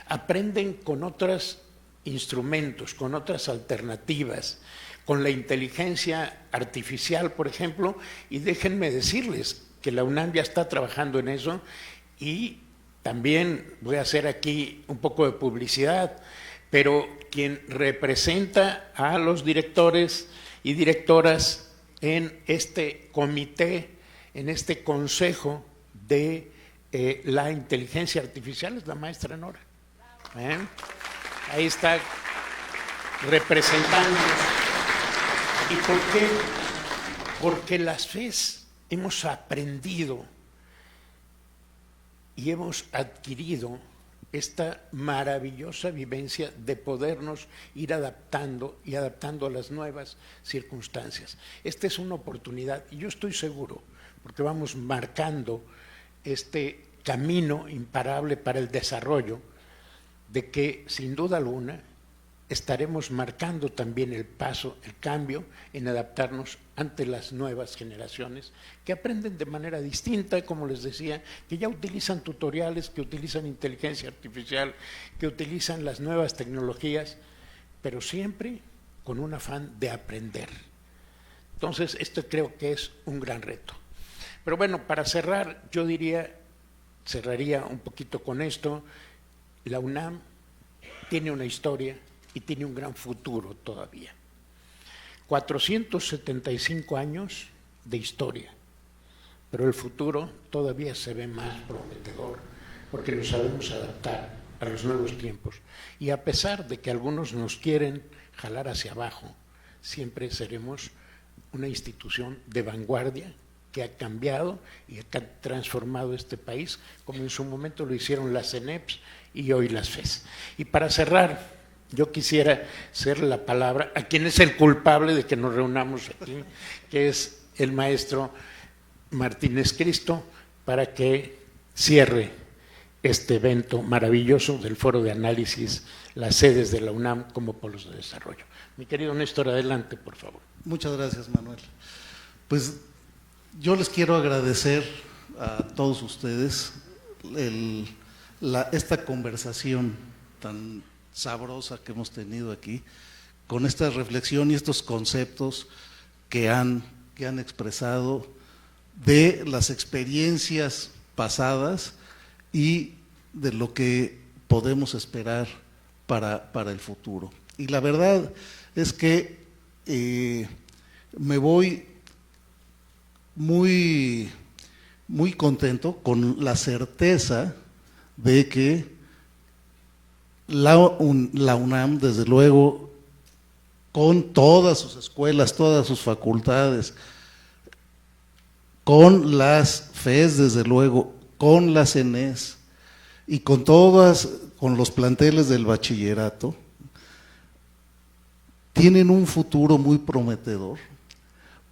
Aprenden con otros instrumentos, con otras alternativas, con la inteligencia artificial, por ejemplo, y déjenme decirles que la UNAM ya está trabajando en eso, y también voy a hacer aquí un poco de publicidad, pero quien representa a los directores y directoras en este comité, en este consejo de la inteligencia artificial es la maestra Nora. Ahí está representándonos. ¿Y por qué? Porque las FES hemos aprendido y hemos adquirido esta maravillosa vivencia de podernos ir adaptando y adaptando a las nuevas circunstancias. Esta es una oportunidad y yo estoy seguro, porque vamos marcando este camino imparable para el desarrollo, de que sin duda alguna estaremos marcando también el paso, el cambio en adaptarnos ante las nuevas generaciones que aprenden de manera distinta, como les decía, que ya utilizan tutoriales, que utilizan inteligencia artificial, que utilizan las nuevas tecnologías, pero siempre con un afán de aprender. Entonces, esto creo que es un gran reto. Pero bueno, para cerrar, yo diría, cerraría un poquito con esto, la UNAM tiene una historia y tiene un gran futuro todavía. 475 años de historia, pero el futuro todavía se ve más prometedor, porque nos sabemos adaptar a los nuevos tiempos. Y a pesar de que algunos nos quieren jalar hacia abajo, siempre seremos una institución de vanguardia que ha cambiado y que ha transformado este país, como en su momento lo hicieron las CENEPS y hoy las FES. Y para cerrar, yo quisiera hacerle la palabra a quien es el culpable de que nos reunamos aquí, que es el maestro Martínez Cristo, para que cierre este evento maravilloso del Foro de Análisis, las sedes de la UNAM como polos de desarrollo. Mi querido Néstor, adelante, por favor. Muchas gracias, Manuel. Pues yo les quiero agradecer a todos ustedes esta conversación tan sabrosa que hemos tenido aquí, con esta reflexión y estos conceptos que han expresado de las experiencias pasadas y de lo que podemos esperar para el futuro. Y la verdad es que me voy muy contento con la certeza de que la UNAM, desde luego, con todas sus escuelas, todas sus facultades, con las FES, desde luego, con las CENES y con los planteles del bachillerato, tienen un futuro muy prometedor,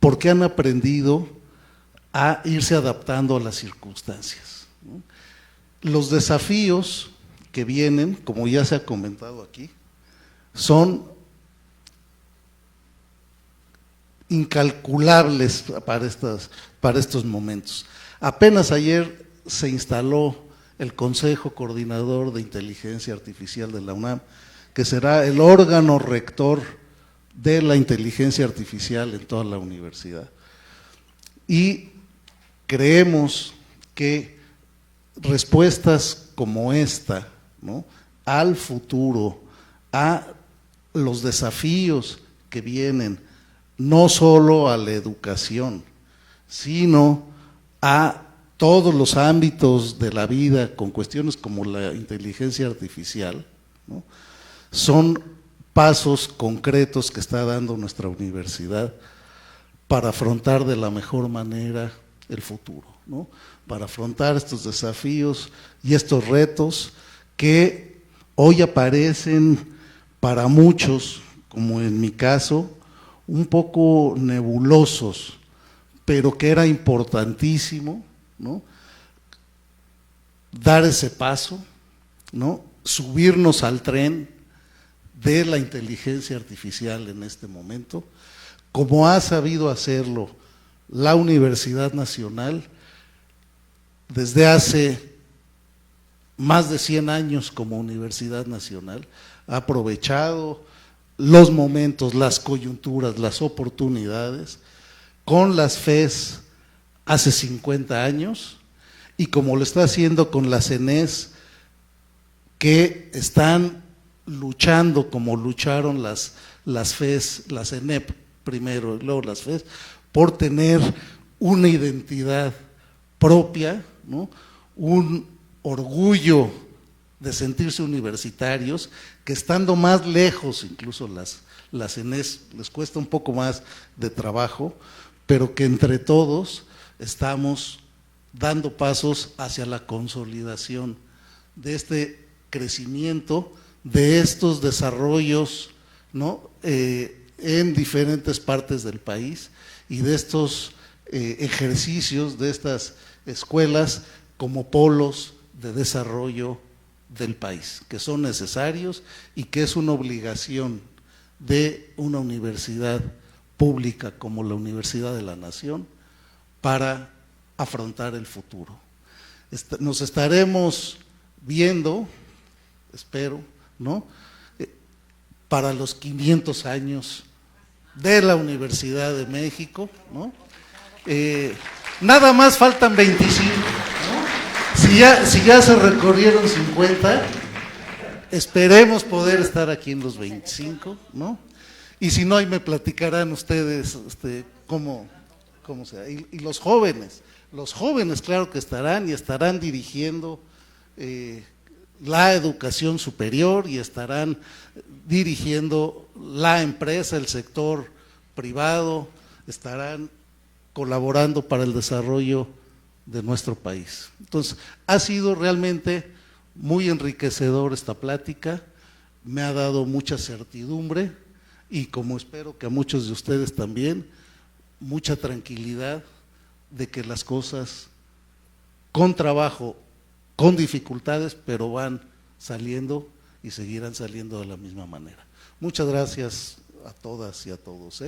porque han aprendido a irse adaptando a las circunstancias, ¿no? Los desafíos que vienen, como ya se ha comentado aquí, son incalculables para estos momentos. Apenas ayer se instaló el Consejo Coordinador de Inteligencia Artificial de la UNAM, que será el órgano rector de la inteligencia artificial en toda la universidad. Y creemos que respuestas como esta, ¿no?, al futuro, a los desafíos que vienen, no solo a la educación, sino a todos los ámbitos de la vida, con cuestiones como la inteligencia artificial, ¿no?, son pasos concretos que está dando nuestra universidad para afrontar de la mejor manera el futuro, ¿no?, para afrontar estos desafíos y estos retos que hoy aparecen para muchos, como en mi caso, un poco nebulosos, pero que era importantísimo, ¿no?, dar ese paso, ¿no?, subirnos al tren de la inteligencia artificial en este momento, como ha sabido hacerlo la Universidad Nacional desde hace más de 100 años como Universidad Nacional. Ha aprovechado los momentos, las coyunturas, las oportunidades con las FES hace 50 años y como lo está haciendo con las ENES, que están luchando como lucharon las FES, las ENEP primero y luego las FES, por tener una identidad propia, ¿no? Un orgullo de sentirse universitarios, que estando más lejos, incluso las ENES les cuesta un poco más de trabajo, pero que entre todos estamos dando pasos hacia la consolidación de este crecimiento, de estos desarrollos, ¿no? En diferentes partes del país y de estos ejercicios de estas escuelas como polos de desarrollo del país, que son necesarios y que es una obligación de una universidad pública como la Universidad de la Nación para afrontar el futuro. Nos estaremos viendo, espero, ¿no? Para los 500 años de la Universidad de México, ¿no? Nada más faltan 25, ¿no? Si ya se recorrieron 50, esperemos poder estar aquí en los 25, ¿no? Y si no, ahí me platicarán ustedes cómo sea. Y los jóvenes claro que estarán, y estarán dirigiendo la educación superior, y estarán dirigiendo la empresa, el sector privado, estarán colaborando para el desarrollo de nuestro país. Entonces, ha sido realmente muy enriquecedor esta plática, me ha dado mucha certidumbre y, como espero que a muchos de ustedes también, mucha tranquilidad de que las cosas con trabajo, con dificultades, pero van saliendo y seguirán saliendo de la misma manera. Muchas gracias a todas y a todos.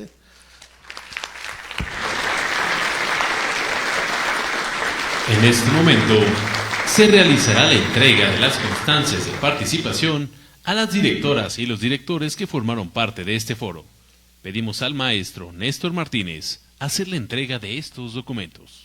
En este momento se realizará la entrega de las constancias de participación a las directoras y los directores que formaron parte de este foro. Pedimos al maestro Néstor Martínez hacer la entrega de estos documentos.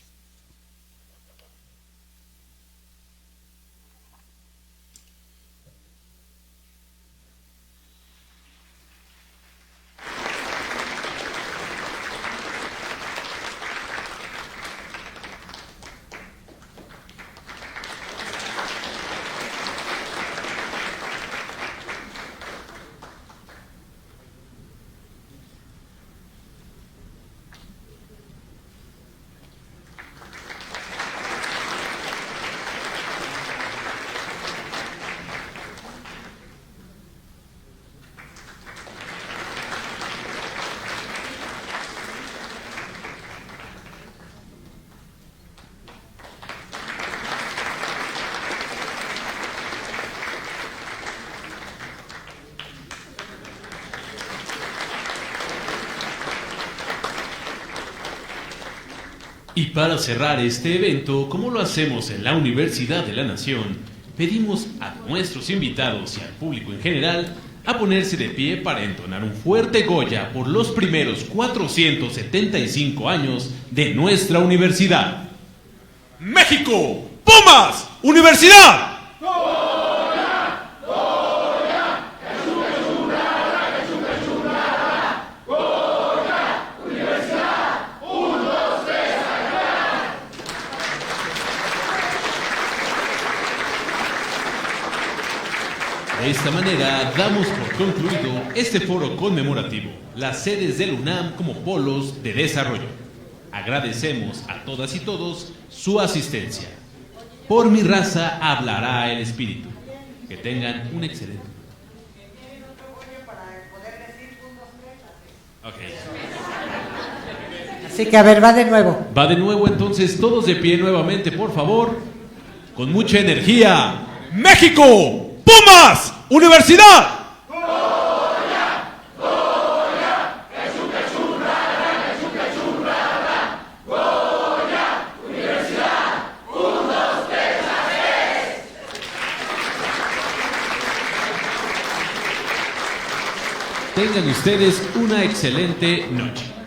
Y para cerrar este evento, como lo hacemos en la Universidad de la Nación, pedimos a nuestros invitados y al público en general a ponerse de pie para entonar un fuerte Goya por los primeros 475 años de nuestra universidad. ¡México! ¡Pumas! ¡Universidad! De esta manera damos por concluido este foro conmemorativo, las sedes del UNAM como polos de desarrollo. Agradecemos a todas y todos su asistencia. Por mi raza hablará el espíritu. Que tengan un excelente. Okay. Así que a ver, va de nuevo. Va de nuevo entonces, todos de pie nuevamente, por favor. Con mucha energía. ¡México! ¡Pumas! ¡Universidad! Tengan ustedes una excelente noche.